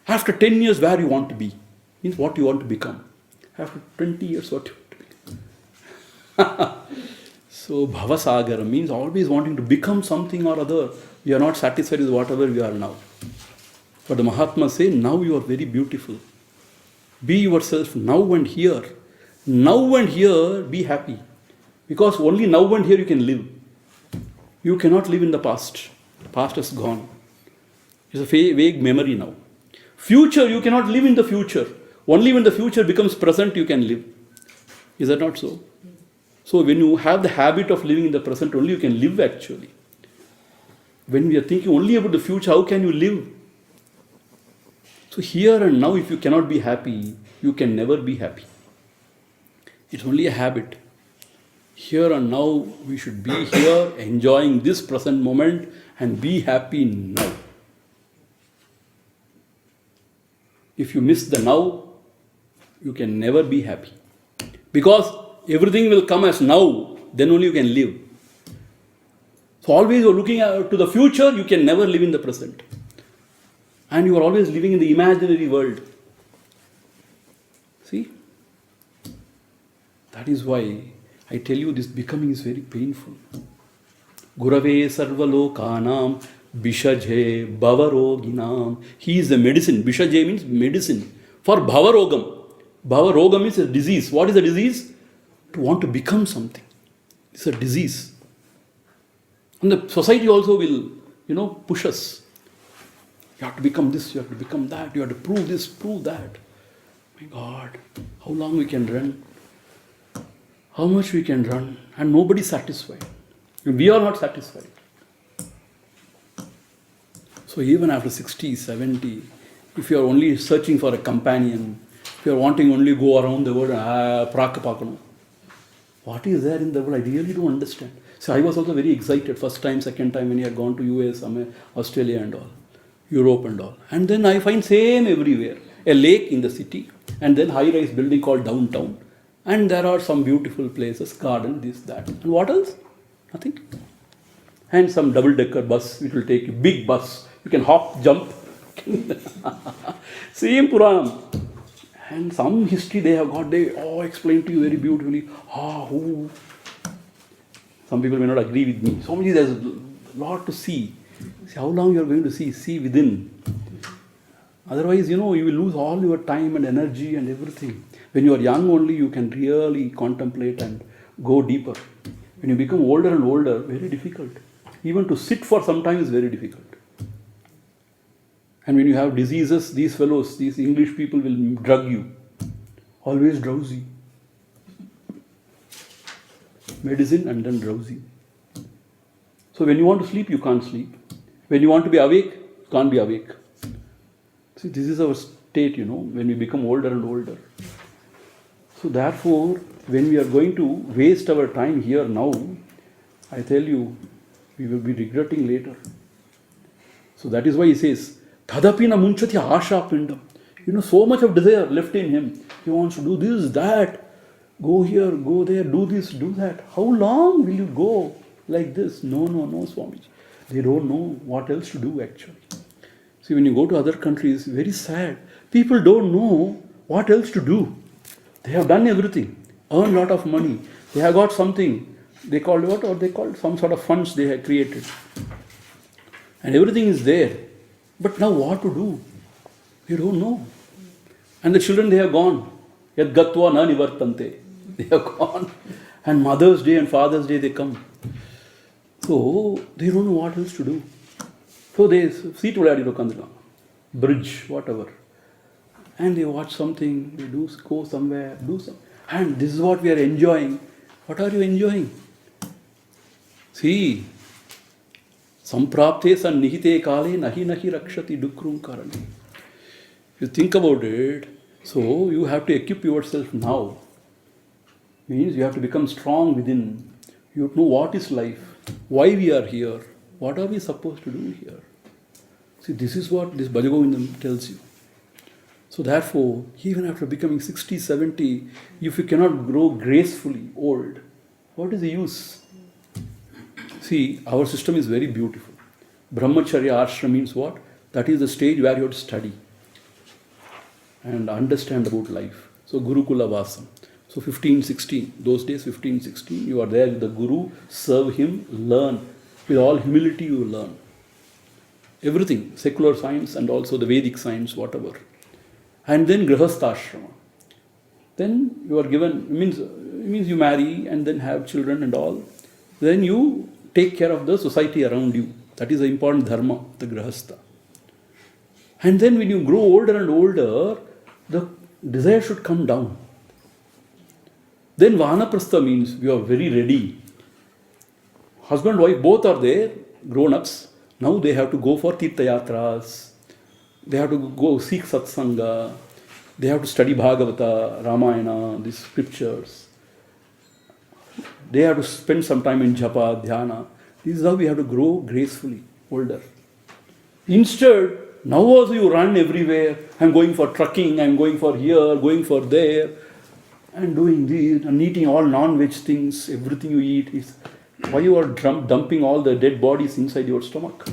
After 10 years, where you want to be? Means what you want to become. After 20 years, what you want to become. So, Bhavasagara means always wanting to become something or other. We are not satisfied with whatever we are now. But the Mahatmas say, now you are very beautiful. Be yourself now and here. Now and here, be happy. Because only now and here you can live. You cannot live in the past. The past has gone. It's a vague memory now. Future, you cannot live in the future. Only when the future becomes present, you can live. Is that not so? So when you have the habit of living in the present, only you can live actually. When we are thinking only about the future, how can you live? So here and now, if you cannot be happy, you can never be happy. It's only a habit. Here and now, we should be here, enjoying this present moment and be happy now. If you miss the now, you can never be happy. Because everything will come as now, then only you can live. So always you're looking to the future, you can never live in the present. And you are always living in the imaginary world. See? That is why I tell you this becoming is very painful. Gurave sarvalokanam bishaje bhavaroginam. He is the medicine. Bishaje means medicine. For bhavarogam. Bhavarogam means a disease. What is a disease? To want to become something. It's a disease. And the society also will, push us. You have to become this, you have to become that, you have to prove this, prove that. My God, how long we can run? How much we can run? And nobody is satisfied. We are not satisfied. So even after 60, 70, if you are only searching for a companion, if you are wanting only go around the world, what is there in the world? I really don't understand. So I was also very excited, first time, second time when I had gone to US, Australia and all, Europe and all. And then I find same everywhere. A lake in the city and then high-rise building called downtown. And there are some beautiful places, garden, this, that. And what else? Nothing. And some double-decker bus, which will take you, big bus. You can hop, jump. Same Puranam. And some history they have got, they all explain to you very beautifully. Who? Some people may not agree with me. So much there's a lot to see. See how long you are going to see. See within. Otherwise, you will lose all your time and energy and everything. When you are young only, you can really contemplate and go deeper. When you become older and older, very difficult. Even to sit for some time is very difficult. And when you have diseases, these fellows, these English people will drug you. Always drowsy. Medicine and then drowsy. So when you want to sleep, you can't sleep. When you want to be awake, you can't be awake. See, this is our state, when we become older and older. So therefore, when we are going to waste our time here now, I tell you, we will be regretting later. So that is why he says, Tadapina munchati asha pindam. So much of desire left in him. He wants to do this, that. Go here, go there, do this, do that. How long will you go like this? No, Swamiji. They don't know what else to do actually. See, when you go to other countries, very sad. People don't know what else to do. They have done everything, earned a lot of money. They have got something. They called what? Or they called some sort of funds they have created. And everything is there. But now what to do? They don't know. And the children, they have gone. Yad gatva na nivartante. They have gone. And Mother's Day and Father's Day, they come. So, they don't know what else to do. So, they seat விளையாடிட்டு உட்காந்துருக்காங்க. bridge, whatever. And they watch something, they go somewhere, do some. And this is what we are enjoying. What are you enjoying? See, samprapte sannihite kale nahi nahi rakshati dukrum karane. If you think about it, so you have to equip yourself now. Means you have to become strong within. You have to know what is life, why we are here, what are we supposed to do here. See, this is what this Bhaja Govindam tells you. So therefore, even after becoming 60, 70, if you cannot grow gracefully old, what is the use? See, our system is very beautiful. Brahmacharya ashram means what? That is the stage where you have to study and understand about life. So Gurukula Vasam. So 15, 16, those days 15, 16, you are there with the Guru, serve him, learn. With all humility you learn. Everything, secular science and also the Vedic science, whatever. And then Grihastha-ashrama. Then you are given, means you marry and then have children and all. Then you take care of the society around you. That is the important dharma, the Grihastha. And then when you grow older and older, the desire should come down. Then Vanaprastha means you are very ready. Husband, wife, both are there, grown-ups. Now they have to go for Tirtha Yatras. They have to go seek Satsanga. They have to study Bhagavata, Ramayana, these scriptures. They have to spend some time in Japa, Dhyana. This is how we have to grow gracefully, older. Instead, now also you run everywhere. I'm going for trucking, I'm going for here, going for there, and doing this, and eating all non-veg things, everything you eat is... Why you are dumping all the dead bodies inside your stomach?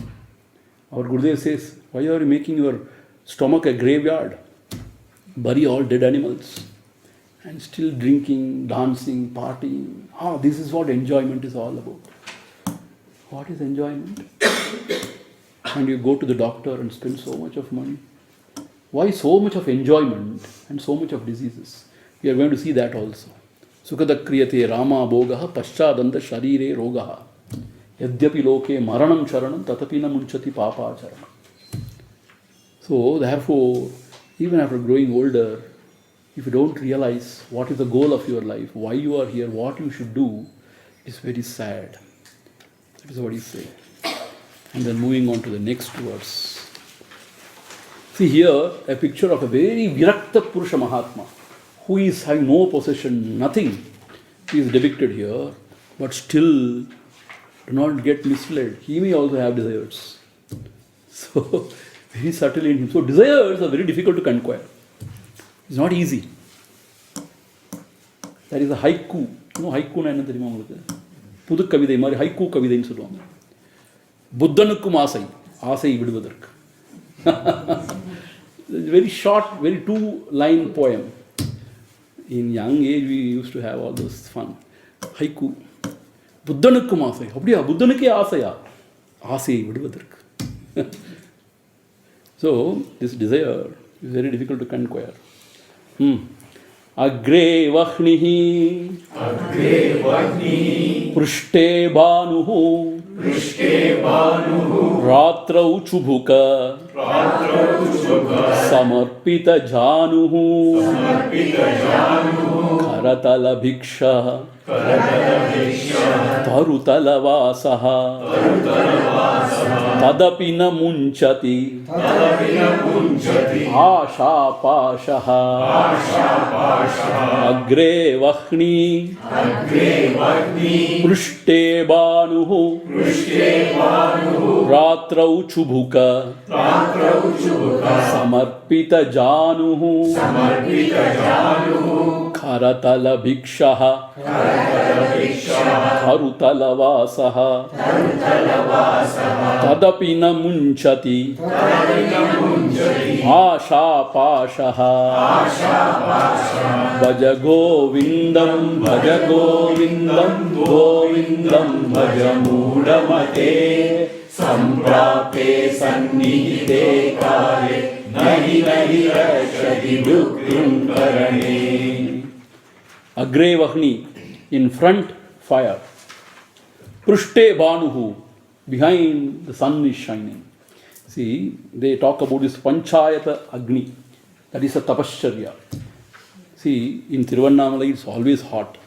Our Gurudev says, why are you making your stomach a graveyard? Bury all dead animals. And still drinking, dancing, partying. This is what enjoyment is all about. What is enjoyment? And you go to the doctor and spend so much of money. Why so much of enjoyment and so much of diseases? We are going to see that also. Sukhada kriyate rama bhogaha paschadanta sharire rogaha yadyapi loke maranam charanam tatapina munchati papa charanam. So therefore, even after growing older, if you don't realize what is the goal of your life, why you are here, what you should do, it's very sad. That is what he says. And then moving on to the next verse. See here, a picture of a very Virakta Purusha Mahatma, who is having no possession, nothing. He is depicted here, but still do not get misled. He may also have desires. So, very subtle in him. So, desires are very difficult to conquer. It's not easy. That is a haiku. You know haiku na enna theriyuma ungalukku? Pudu kavidai mari haiku kavidai nu solluvaanga. Buddhanukkum aasai. Aasai viduvadarku. It's a very short, very two-line poem. In young age, we used to have all those fun. Haiku. Buddhanukkum aasai. Appadiya, Buddhanukke aasaya. Aasai viduvadarku. So, this desire is very difficult to conquer. Agre vahnihi Prushte banuhu Ratrau chubhuka Samarpita januhu Karatala bhiksha Tarutala vasaha Tadapina munchati Asha pashaha Agre vahni Prushte banuhu Ratrau chubhuka Samarpita januhu Karatala bhiksha Karutala vasaha Tadapina munchati Asha pashaha Bhaja Govindam Bhaja Govindam Govindam Bhaja Mudamate Samprape sannihite kare Nahi nahi rashati dukrum karane. Agre vahni, in front fire. Prushte banuhu, behind the sun is shining. See, they talk about this Panchayata Agni. That is a tapasharya. See, in Tiruvannamalai it's always hot.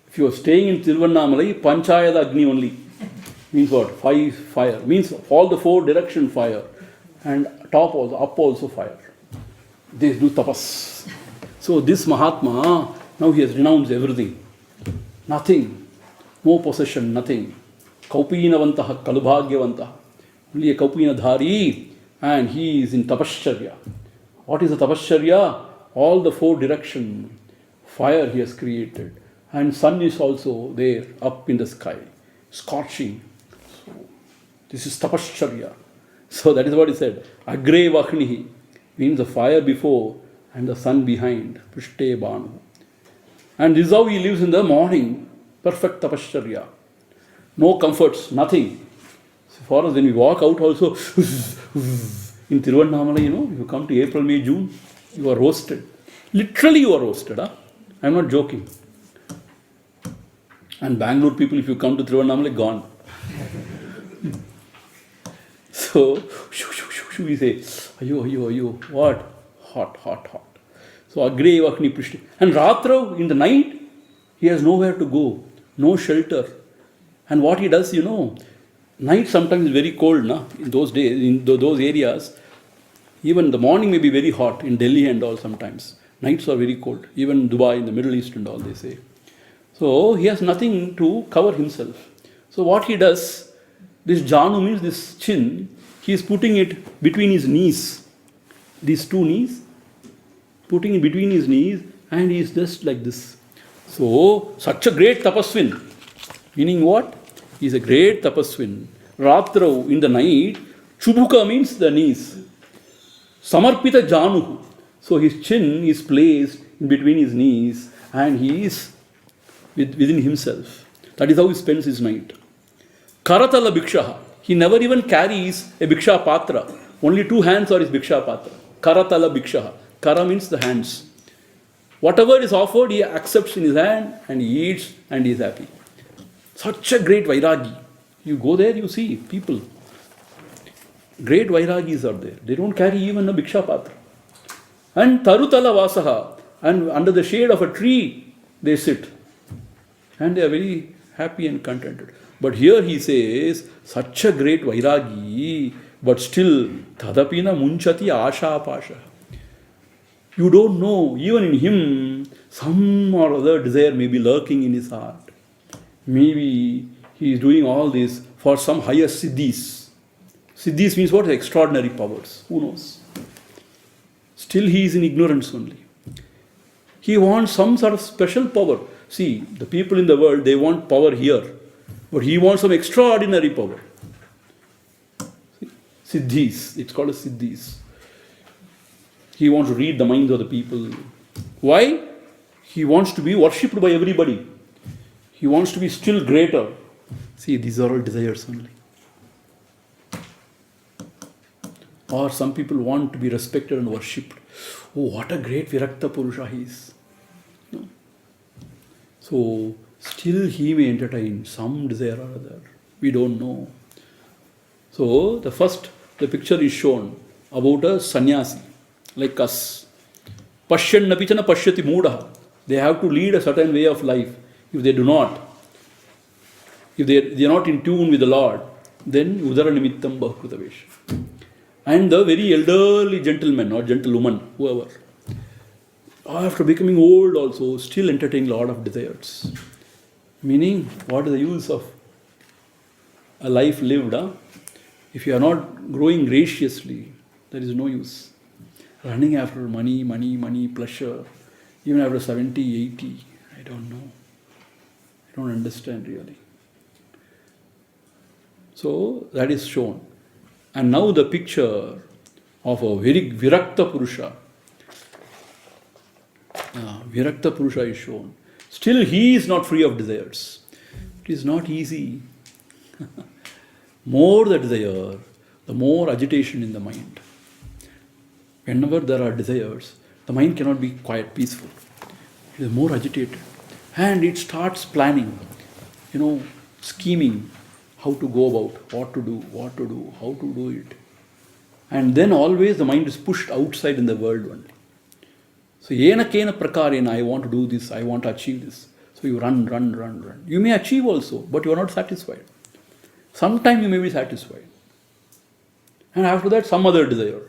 If you are staying in Tiruvannamalai, Panchayata Agni only. Means what? Fire. Means all the four direction fire. And top also, up also fire. They do tapas. So this Mahatma, now he has renounced everything. Nothing. No possession, nothing. Kaupinavantaha, kalubhagyavantaha. Only a kaupina dhari, and he is in tapasharya. What is the tapasharya? All the four direction fire he has created. And sun is also there, up in the sky, scorching. So, this is tapasharya. So that is what he said. Agre vahnihi means the fire before and the sun behind. Prishte banu. And this is how he lives in the morning. Perfect tapasharya. No comforts, nothing. So for us, when we walk out also, in Tiruvannamalai, you come to April, May, June, you are roasted. Literally you are roasted. Huh? I am not joking. And Bangalore people, if you come to Tiruvannamalai, gone. So, we say, ayo, what? Hot. So, Agre Vakni Prishti. And Ratrav, in the night, he has nowhere to go, no shelter. And what he does, night sometimes is very cold, in those days, in those areas. Even the morning may be very hot, in Delhi and all sometimes. Nights are very cold, even Dubai, in the Middle East and all, they say. So, he has nothing to cover himself. So, what he does, this Janu means this chin, he is putting it between his knees. These two knees, putting it between his knees, and he is just like this. So, such a great tapaswin. Meaning what? He is a great tapaswin. Ratrav, in the night, Chubuka means the knees. Samarpita Januhu. So his chin is placed in between his knees and he is within himself. That is how he spends his night. Karatala Bhikshaha. He never even carries a Bhiksha Patra. Only two hands are his Bhiksha Patra. Karatala Bhikshaha. Kara means the hands. Whatever is offered, he accepts in his hand and he eats and he is happy. Such a great Vairagi. You go there, you see people. Great Vairagis are there. They don't carry even a Bhiksha Patra. And Tarutala Vasaha. And under the shade of a tree, they sit. And they are very happy and contented. But here he says, such a great Vairagi, but still, Tadapina Munchati Asha Pasha. You don't know, even in him, some or other desire may be lurking in his heart. Maybe he is doing all this for some higher siddhis. Siddhis means what? Extraordinary powers. Who knows? Still he is in ignorance only. He wants some sort of special power. See, the people in the world, they want power here. But he wants some extraordinary power. Siddhis. It's called a siddhis. He wants to read the minds of the people. Why? He wants to be worshipped by everybody. He wants to be still greater. See, these are all desires only. Or some people want to be respected and worshipped. Oh, what a great Virakta Purusha he is. No? So, still he may entertain some desire or other. We don't know. So, the picture is shown about a sannyasi, like us. Pashyan napichana pashyati moodaha. They have to lead a certain way of life. If they do not, if they are not in tune with the Lord, then udara nimittam bahkrutavesha. And the very elderly gentleman or gentlewoman, whoever, after becoming old also, still entertain a lot of desires. Meaning, what is the use of a life lived? If you are not growing graciously, there is no use. Running after money, pleasure, even after 70, 80, I don't know. I don't understand really. So, that is shown. And now the picture of a very Virakta Purusha. Virakta Purusha is shown. Still he is not free of desires. It is not easy. More the desire, the more agitation in the mind. Whenever there are desires, the mind cannot be quiet, peaceful. It is more agitated. And it starts planning, scheming how to go about, what to do, how to do it. And then always the mind is pushed outside in the world only. So, yena kena prakarena, I want to do this, I want to achieve this. So you run, run, run, run. You may achieve also, but you are not satisfied. Sometime you may be satisfied. And after that, some other desire.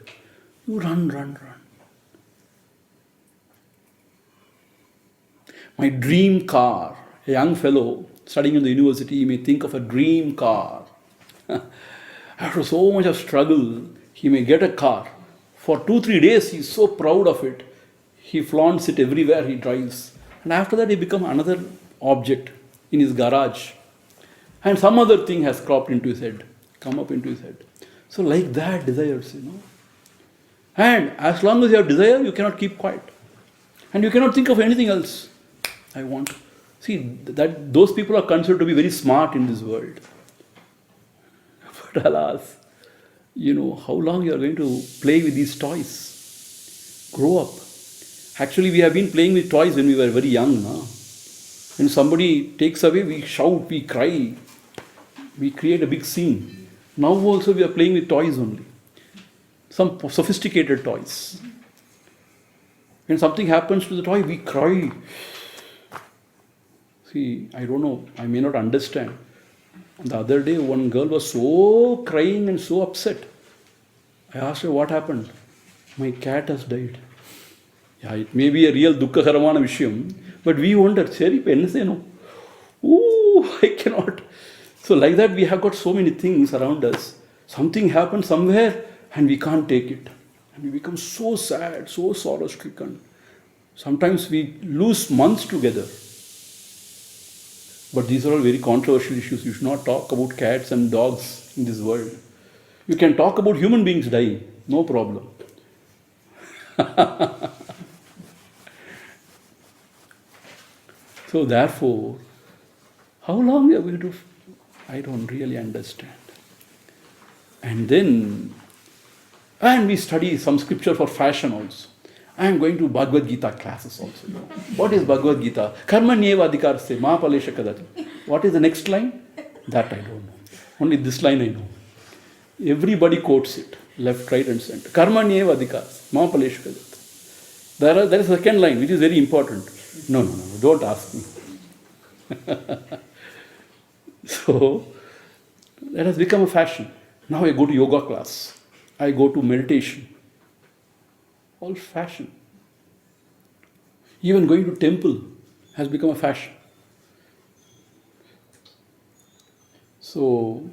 You run, run, run. My dream car. A young fellow studying in the university may think of a dream car. After so much of struggle, he may get a car. For 2-3 days, he is so proud of it. He flaunts it everywhere he drives. And after that, he becomes another object in his garage. And some other thing has cropped into his head, come up into his head. So like that, desires, And as long as you have desire, you cannot keep quiet. And you cannot think of anything else. I want. See, that those people are considered to be very smart in this world. But alas, how long you are going to play with these toys? Grow up. Actually, we have been playing with toys when we were very young. When somebody takes away, we shout, we cry, we create a big scene. Now also we are playing with toys only. Some sophisticated toys. When something happens to the toy, we cry. See, I don't know, I may not understand. The other day, one girl was so crying and so upset. I asked her, what happened? My cat has died. Yeah, it may be a real dukkharamana vishayam, but we wonder, Seri, no? Ooh, I cannot. So like that, we have got so many things around us. Something happens somewhere and we can't take it. And we become so sad, so sorrow-stricken. Sometimes we lose months together. But these are all very controversial issues. You should not talk about cats and dogs in this world. You can talk about human beings dying, no problem. So therefore, how long we are going to, I don't really understand. And we study some scripture for fashion also. I am going to Bhagavad Gita classes also. What is Bhagavad Gita? Karmanyeva adhikarsya ma palesha kadati. What is the next line? That I don't know. Only this line I know. Everybody quotes it, left, right and center. Karmanyeva adhikarsya ma palesha kadati. There is a second line which is very important. No, don't ask me. So, that has become a fashion. Now I go to yoga class. I go to meditation. All fashion. Even going to temple has become a fashion. So,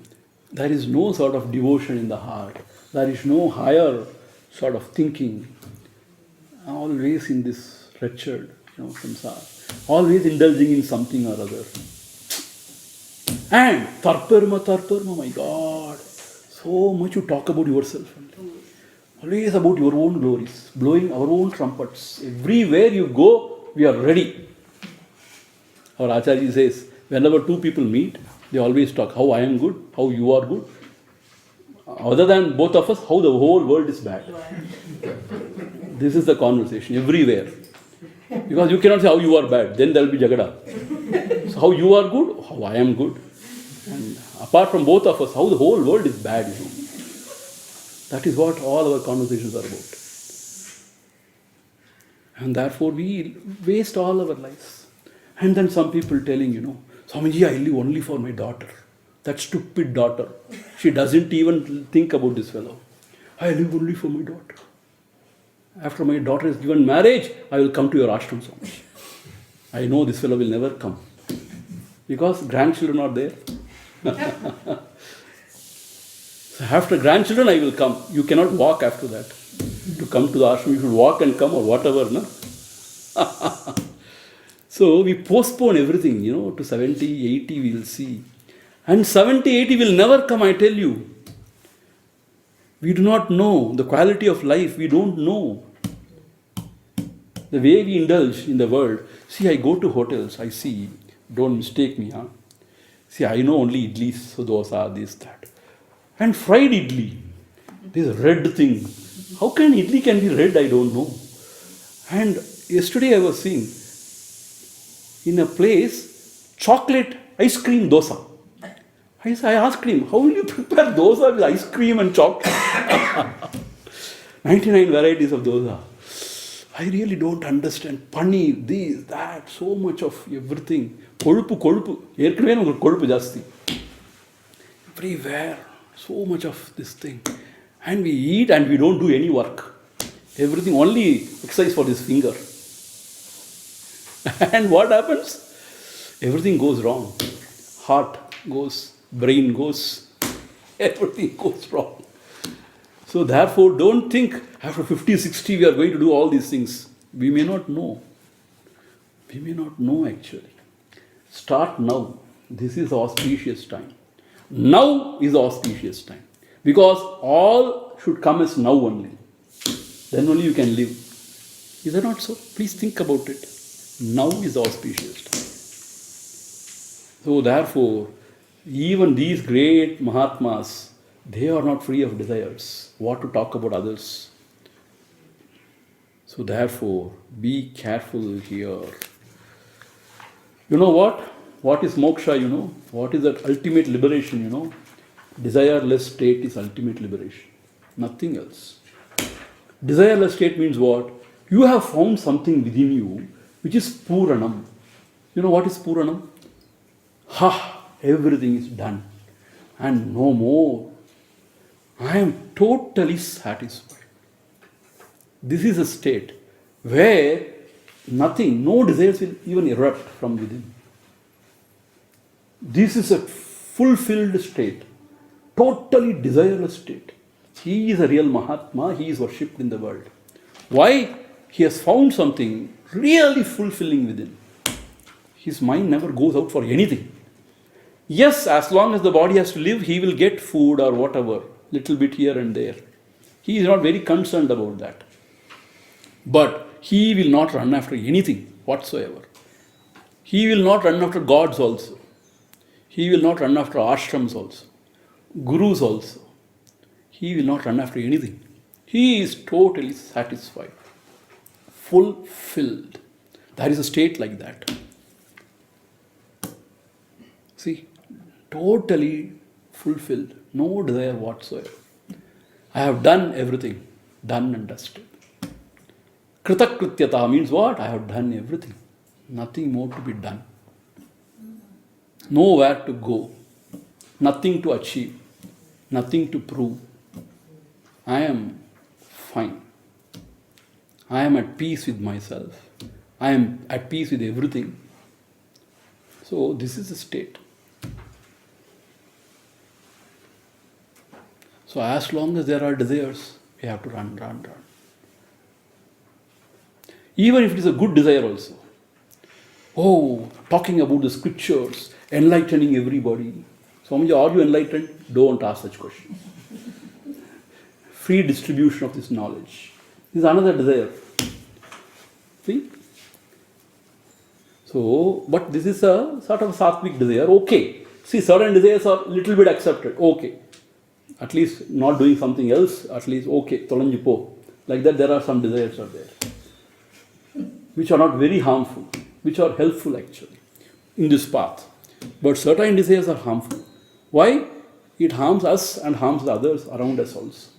there is no sort of devotion in the heart. There is no higher sort of thinking. Always in this wretched, samsara. Always indulging in something or other. And tarparma, my God. So much you talk about yourself. Always about your own glories, blowing our own trumpets. Everywhere you go, we are ready. Our Acharya says, whenever two people meet, they always talk how I am good, how you are good. Other than both of us, how the whole world is bad. This is the conversation everywhere. Because you cannot say how you are bad, then there will be jagada. So how you are good, how I am good. And apart from both of us, how the whole world is bad, That is what all our conversations are about. And therefore we waste all our lives. And then some people telling, Swamiji, I live only for my daughter. That stupid daughter. She doesn't even think about this fellow. I live only for my daughter. After my daughter is given marriage, I will come to your ashram, Swamiji. I know this fellow will never come. Because grandchildren are there. So after grandchildren, I will come. You cannot walk after that. To come to the ashram, you should walk and come or whatever. No? So we postpone everything, to 70, 80 we will see. And 70, 80 will never come, I tell you. We do not know the quality of life. We don't know. The way we indulge in the world. See, I go to hotels, I see. Don't mistake me. See, I know only idlis, so dosa, this, that. And fried idli. This red thing. How can idli can be red? I don't know. And yesterday I was seeing in a place chocolate ice cream dosa. I asked him, how will you prepare dosa with ice cream and chocolate? 99 varieties of dosa. I really don't understand. Paneer, this, that, so much of everything. Kolpu. ஏற்கனவே உங்களுக்கு கொழுப்பு ஜாஸ்தி. Everywhere, so much of this thing. And we eat and we don't do any work. Everything, only exercise for this finger. And what happens? Everything goes wrong. Heart goes, brain goes, everything goes wrong. So therefore, don't think after 50, 60 we are going to do all these things. We may not know. We may not know actually. Start now. This is the auspicious time. Now is the auspicious time. Because all should come as now only. Then only you can live. Is that not so? Please think about it. Now is the auspicious time. So therefore, even these great Mahatmas, they are not free of desires. What to talk about others? So therefore, be careful here. You know what? What is moksha, you know? What is that ultimate liberation, you know? Desireless state is ultimate liberation. Nothing else. Desireless state means what? You have found something within you which is Puranam. You know what is Puranam? Ha! Everything is done. And no more. I am totally satisfied. This is a state where nothing, no desires will even erupt from within. This is a fulfilled state. Totally desireless state. He is a real Mahatma. He is worshipped in the world. Why? He has found something really fulfilling within. His mind never goes out for anything. Yes, as long as the body has to live, he will get food or whatever, little bit here and there. He is not very concerned about that. But he will not run after anything whatsoever. He will not run after gods also. He will not run after ashrams also. Gurus also. He will not run after anything. He is totally satisfied. Fulfilled. There is a state like that. See, totally fulfilled. No desire whatsoever. I have done everything. Done and dusted. Kritakrityata means what? I have done everything. Nothing more to be done. Nowhere to go. Nothing to achieve. Nothing to prove. I am fine. I am at peace with myself. I am at peace with everything. So this is the state. So as long as there are desires, we have to run. Even if it is a good desire also. Oh, talking about the scriptures, enlightening everybody. Swamiji, are you enlightened? Don't ask such questions. Free distribution of this knowledge. This is another desire. See? So, but this is a sort of sattvic desire. Okay. See, certain desires are little bit accepted. Okay. At least not doing something else. At least, okay. Tolanji po. Like that, there are some desires are there. Which are not very harmful. Which are helpful actually. In this path. But certain desires are harmful. Why? It harms us and harms the others around us also.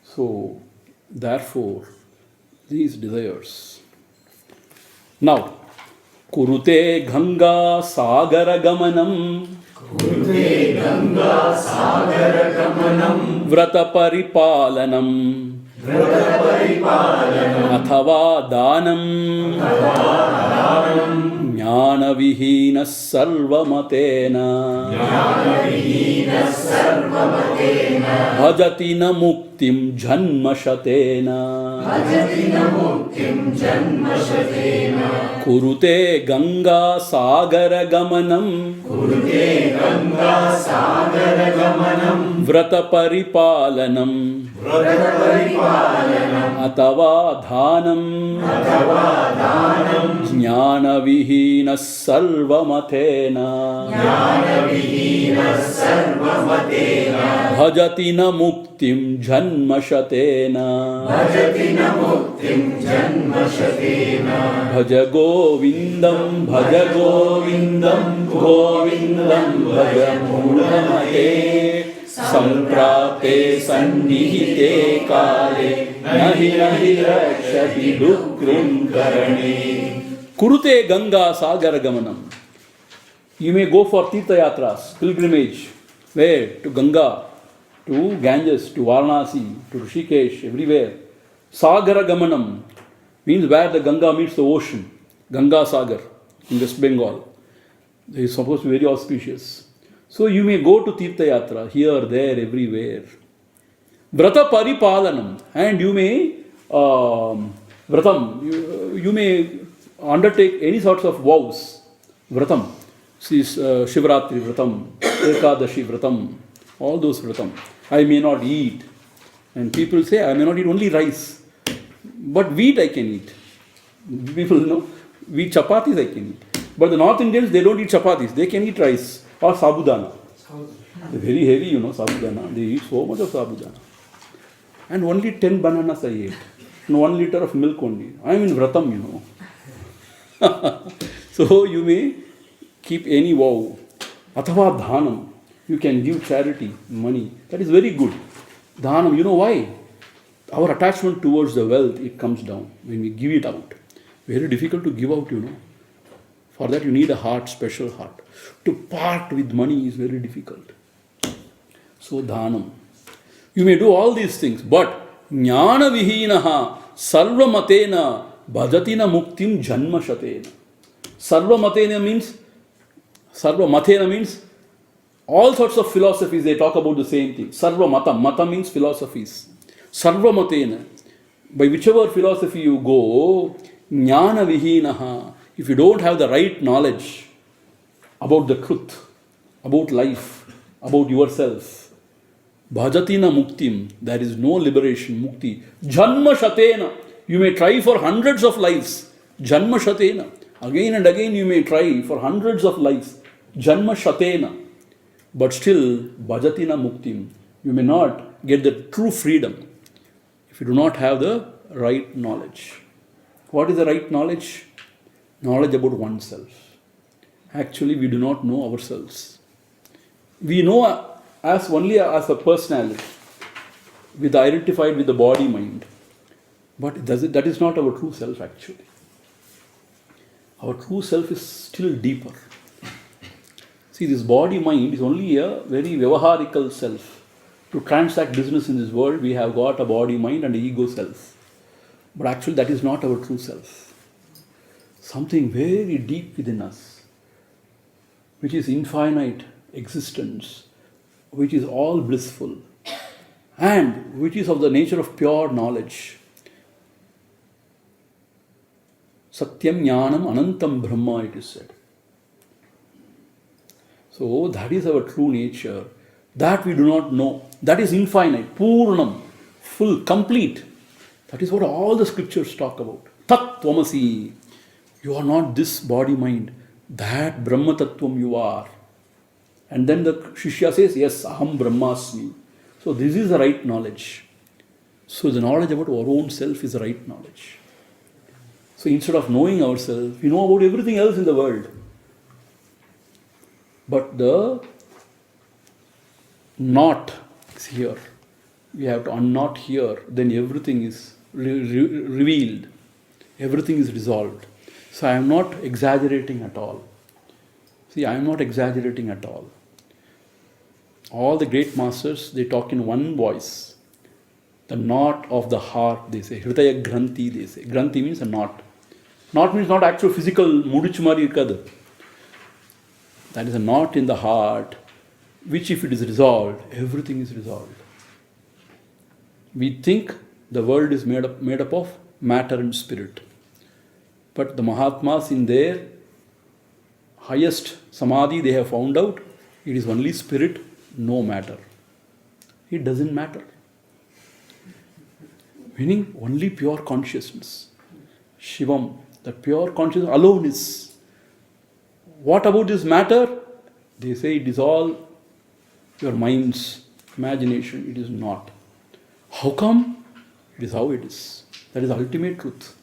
So, therefore, these desires. Now, kurute ganga sagara gamanam. Kurute ganga sagara gamanam. Vrata paripalanam. Vrata paripalanam. Athava danam. Athava danam. Jnana vihina sarvamatena. Jnana vihina sarvamatena. Bhajati na muktim janmashatena. Bhajati na muktim janmashatena. Kurute ganga sagara gamanam. Kurute ganga sagara gamanam. Vrata paripalanam. Vrata paripalanam. Athava dhanam. Athava dhanam. Jnana vihina sarvamatena. Jnana vihina sarvamatena. Bhajati na muktim janmashatena. Bhajati na muktim janmashatena. Bhaja Govindam, Govindam, Govindam, Bhaja Mudamate. samprapte sannihite kale nahi nahi rakshati dukrim karane kurute ganga sagara gamanam. You may go for Tirtha Yatras, pilgrimage. Where? To Ganga, to Ganges, to Varanasi, to Rishikesh, everywhere. Sagara Gamanam means where the Ganga meets the ocean. Ganga Sagar in West Bengal. It is supposed to be very auspicious. So you may go to Tirtha Yatra, here, there, everywhere. Vrata Paripalanam. And you may, you may undertake any sorts of vows. Vratam. See, Shivratri Vratam, Ekadashi Vratam, all those Vratam. I may not eat. And people say, I may not eat only rice. But wheat I can eat. People know, wheat chapatis I can eat. But the North Indians, they don't eat chapatis. They can eat rice or sabudana. They're very heavy, sabudana. They eat so much of sabudana. And only 10 bananas I ate. And 1 liter of milk only. I am in Vratam, So you may keep any vow. Athava dhanam. You can give charity, money. That is very good. Dhanam, you know why? Our attachment towards the wealth, it comes down when we give it out. Very difficult to give out, For that you need a heart, special heart. To part with money is very difficult. So dhanam. You may do all these things, but jnana vihinaha sarvamatena bhajatina muktim janma shatena. Sarvamatena means all sorts of philosophies, they talk about the same thing. Sarva mata. Mata means philosophies. Sarva matena. By whichever philosophy you go, jnana vihinaha. If you don't have the right knowledge about the truth, about life, about yourself, bhajatina muktim, there is no liberation, mukti. Janma shatena. You may try for hundreds of lives. Janma shatena. Again and again you may try for hundreds of lives. Janma shatena. But still, bhajatina muktim. You may not get the true freedom if you do not have the right knowledge. What is the right knowledge? Knowledge about oneself. Actually, we do not know ourselves. We know as only as a personality, identified with the body mind. But that is not our true self actually. Our true self is still deeper. See, this body mind is only a very vyavaharical self. To transact business in this world, we have got a body mind and an ego self. But actually, that is not our true self. Something very deep within us, which is infinite existence, which is all blissful, and which is of the nature of pure knowledge. Satyam Jnanam Anantam Brahma, it is said. So that is our true nature. That we do not know. That is infinite, Purnam, full, complete. That is what all the scriptures talk about. Tat Tvamasi. You are not this body mind. That Brahma Tattvam you are. And then the Shishya says, yes, Aham Brahmasmi. So this is the right knowledge. So the knowledge about our own self is the right knowledge. So instead of knowing ourselves, we know about everything else in the world. But the knot is here. We have to unknot here. Then everything is revealed. Everything is resolved. So I am not exaggerating at all. See, I am not exaggerating at all. All the great masters, they talk in one voice. The knot of the heart, they say. Hridaya Granthi, they say. Granthi means a knot. Knot means not actual physical mudichumari irkadu. That is a knot in the heart, which if it is resolved, everything is resolved. We think the world is made up of matter and spirit. But the Mahatmas in their highest samadhi, they have found out it is only spirit, no matter. It doesn't matter. Meaning only pure consciousness. Shivam, the pure consciousness alone is. What about this matter? They say it is all your mind's imagination. It is not. How come? It is how it is. That is the ultimate truth.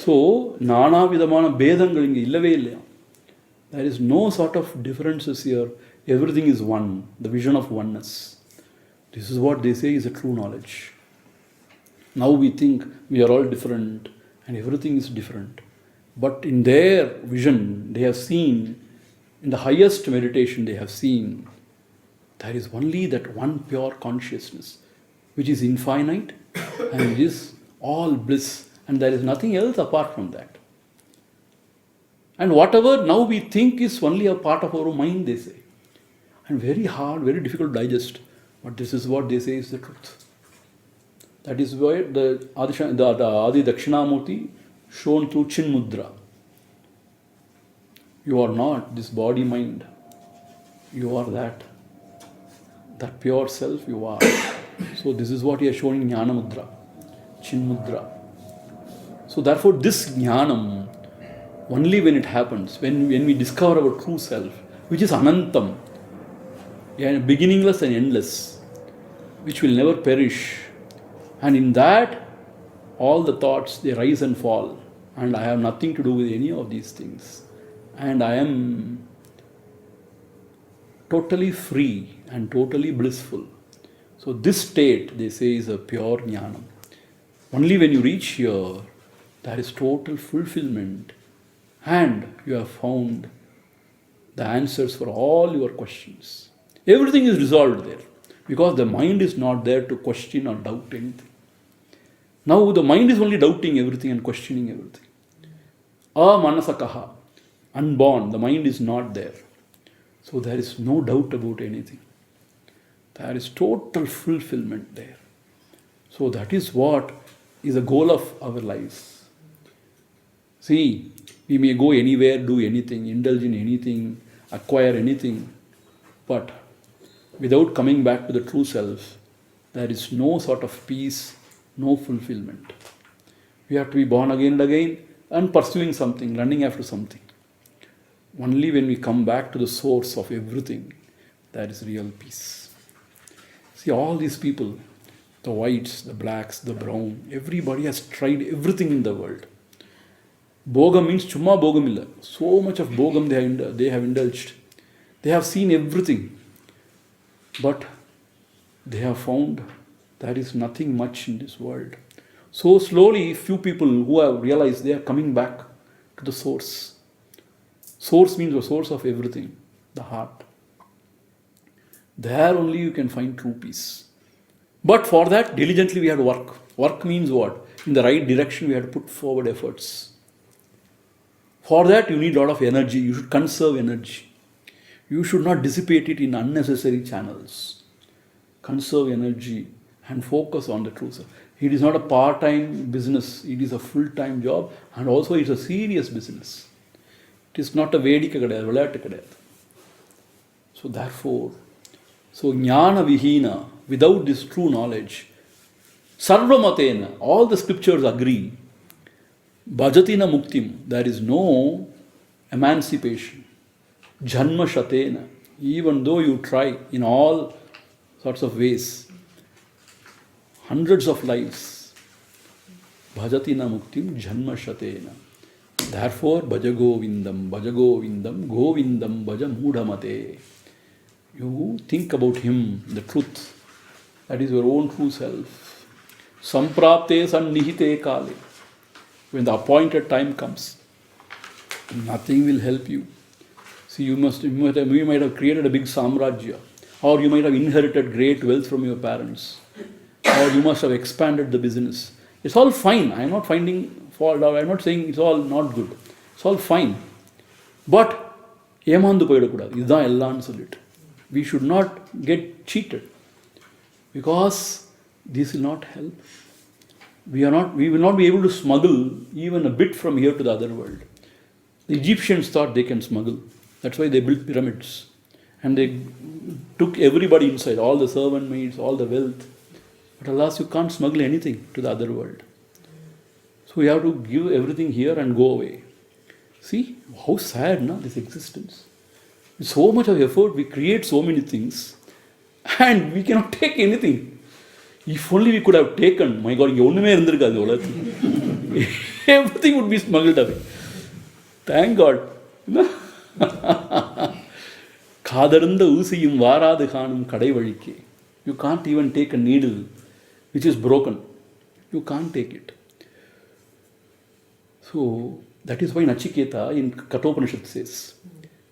So, nana vidamana bedangal inge illave illaya. There is no sort of differences here. Everything is one. The vision of oneness. This is what they say is a true knowledge. Now we think we are all different and everything is different. But in their vision, they have seen, in the highest meditation they have seen, there is only that one pure consciousness, which is infinite and which is all bliss. And there is nothing else apart from that. And whatever now we think is only a part of our mind, they say. And very hard, very difficult to digest. But this is what they say is the truth. That is why the Adi Dakshinamurti shown through Chin Mudra. You are not this body mind. You are that. That pure self you are. So this is what he has shown in Jnana Mudra, Chin Mudra. So therefore this Jnanam, only when it happens, when we discover our true self, which is Anantam, beginningless and endless, which will never perish. And in that, all the thoughts, they rise and fall. And I have nothing to do with any of these things. And I am totally free and totally blissful. So this state, they say, is a pure jnanam. Only when you reach here, there is total fulfillment. And you have found the answers for all your questions. Everything is resolved there. Because the mind is not there to question or doubt anything. Now the mind is only doubting everything and questioning everything. Amanasakaha, unborn, the mind is not there. So there is no doubt about anything. There is total fulfillment there. So that is what is the goal of our lives. See, we may go anywhere, do anything, indulge in anything, acquire anything, but without coming back to the true self, there is no sort of peace, no fulfillment. We have to be born again and again and pursuing something, running after something. Only when we come back to the source of everything, there is real peace. See, all these people, the whites, the blacks, the brown, everybody has tried everything in the world. Bhogam means chumma bhogamilla. So much of bhogam they have indulged. They have seen everything. But they have found there is nothing much in this world. So slowly, few people who have realized, they are coming back to the source. Source means the source of everything, the heart. There only you can find true peace. But for that, diligently we have to work. Work means what? In the right direction we have to put forward efforts. For that you need a lot of energy. You should conserve energy. You should not dissipate it in unnecessary channels. Conserve energy and focus on the truth. It is not a part-time business. It is a full-time job, and also it's a serious business. It is not a vedika kadayadu, vilayattu kadayadu. So therefore, jnana vihina, without this true knowledge, sarvamatena, all the scriptures agree, bhajatina muktim, there is no emancipation. Janma shatena, even though you try in all sorts of ways, hundreds of lives, bhajatina muktim janma shatena. Therefore, Bhaja Govindam, Govindam Bhaja Mudhamate. You think about him, the truth, that is your own true self. Samprapte sannihite kale. When the appointed time comes, nothing will help you. See, you might have created a big samrajya, or you might have inherited great wealth from your parents, or you must have expanded the business. It's all fine. I am not finding fault out. I am not saying it's all not good. It's all fine. But ஏமாந்து போயிடக்கூடாது. இதுதான் எல்லாம்னு சொல்லிட்டு. We should not get cheated, because this will not help. We will not be able to smuggle even a bit from here to the other world. The Egyptians thought they can smuggle. That's why they built pyramids. And they took everybody inside, all the servant maids, all the wealth. But alas, you can't smuggle anything to the other world. So we have to give everything here and go away. See, how sad, na, this existence. With so much of effort, we create so many things, and we cannot take anything. If only we could have taken, my God, everything would be smuggled away. Thank God. காதர்ந்த ஊசியும் வாராது காணும் கடை வழிக்கே. You can't even take a needle which is broken. You can't take it. So that is why Nachiketa in Kathopanishad says,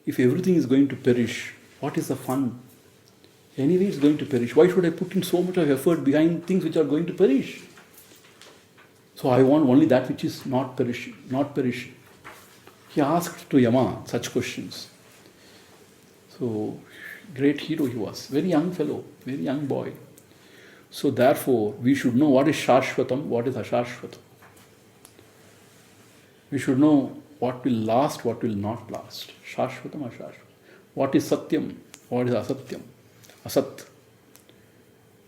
if everything is going to perish, what is the fun? Anyway, it's going to perish. Why should I put in so much of effort behind things which are going to perish? So I want only that which is not perishing, not perishing. He asked to Yama such questions. So, great hero he was. Very young fellow, very young boy. So therefore, we should know what is Shashvatam, what is Ashashvatam. We should know what will last, what will not last. Shashvatam, Ashashvatam. What is Satyam, what is Asatyam, Asat.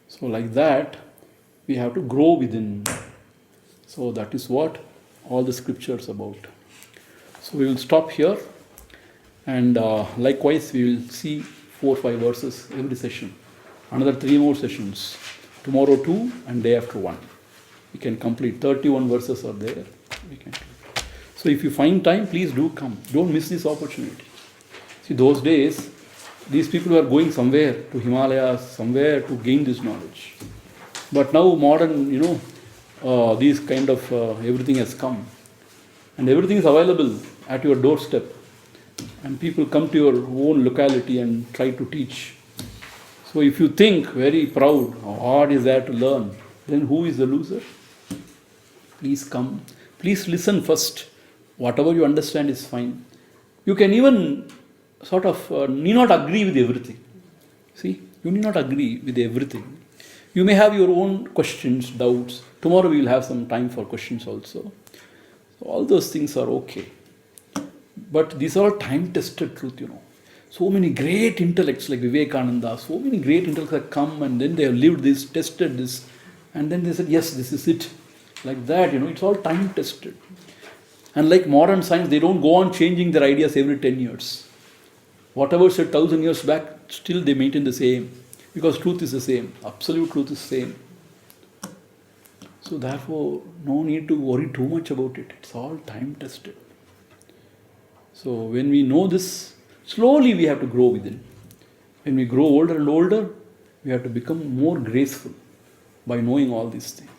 So like that, we have to grow within. So that is what all the scriptures about. So we will stop here, and likewise we will see 4 or 5 verses every session. Another 3 more sessions. Tomorrow 2 and day after 1. We can complete 31 verses are there. We can. So if you find time, please do come. Don't miss this opportunity. See, those days, these people were going somewhere to Himalayas, somewhere to gain this knowledge. But now modern, these kind of everything has come. And everything is available at your doorstep. And people come to your own locality and try to teach. So if you think very proud, what is there to learn, then who is the loser? Please come. Please listen first. Whatever you understand is fine. You can even sort of need not agree with everything. See, you need not agree with everything. You may have your own questions, doubts. Tomorrow we will have some time for questions also. So all those things are okay. But these are all time-tested truth, So many great intellects like Vivekananda, so many great intellects have come and then they have lived this, tested this, and then they said, yes, this is it. Like that, it's all time-tested. And like modern science, they don't go on changing their ideas every 10 years. Whatever said 1,000 years back, still they maintain the same. Because truth is the same. Absolute truth is the same. So therefore, no need to worry too much about it. It's all time-tested. So when we know this, slowly we have to grow within. When we grow older and older, we have to become more graceful by knowing all these things.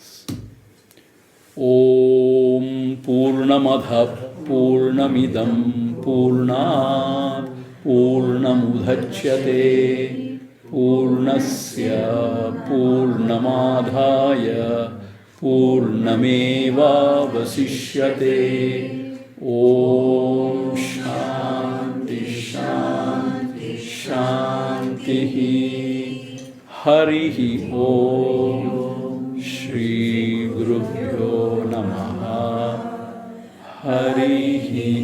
Om Purnamadha Purnamidam Purnat Purnamudhachyate Purnasya Purnamadhaya Purnameva Vasishyate. Om Shanti Shanti Shanti Harihi Om Shri Gurubhyo Namaha Harihi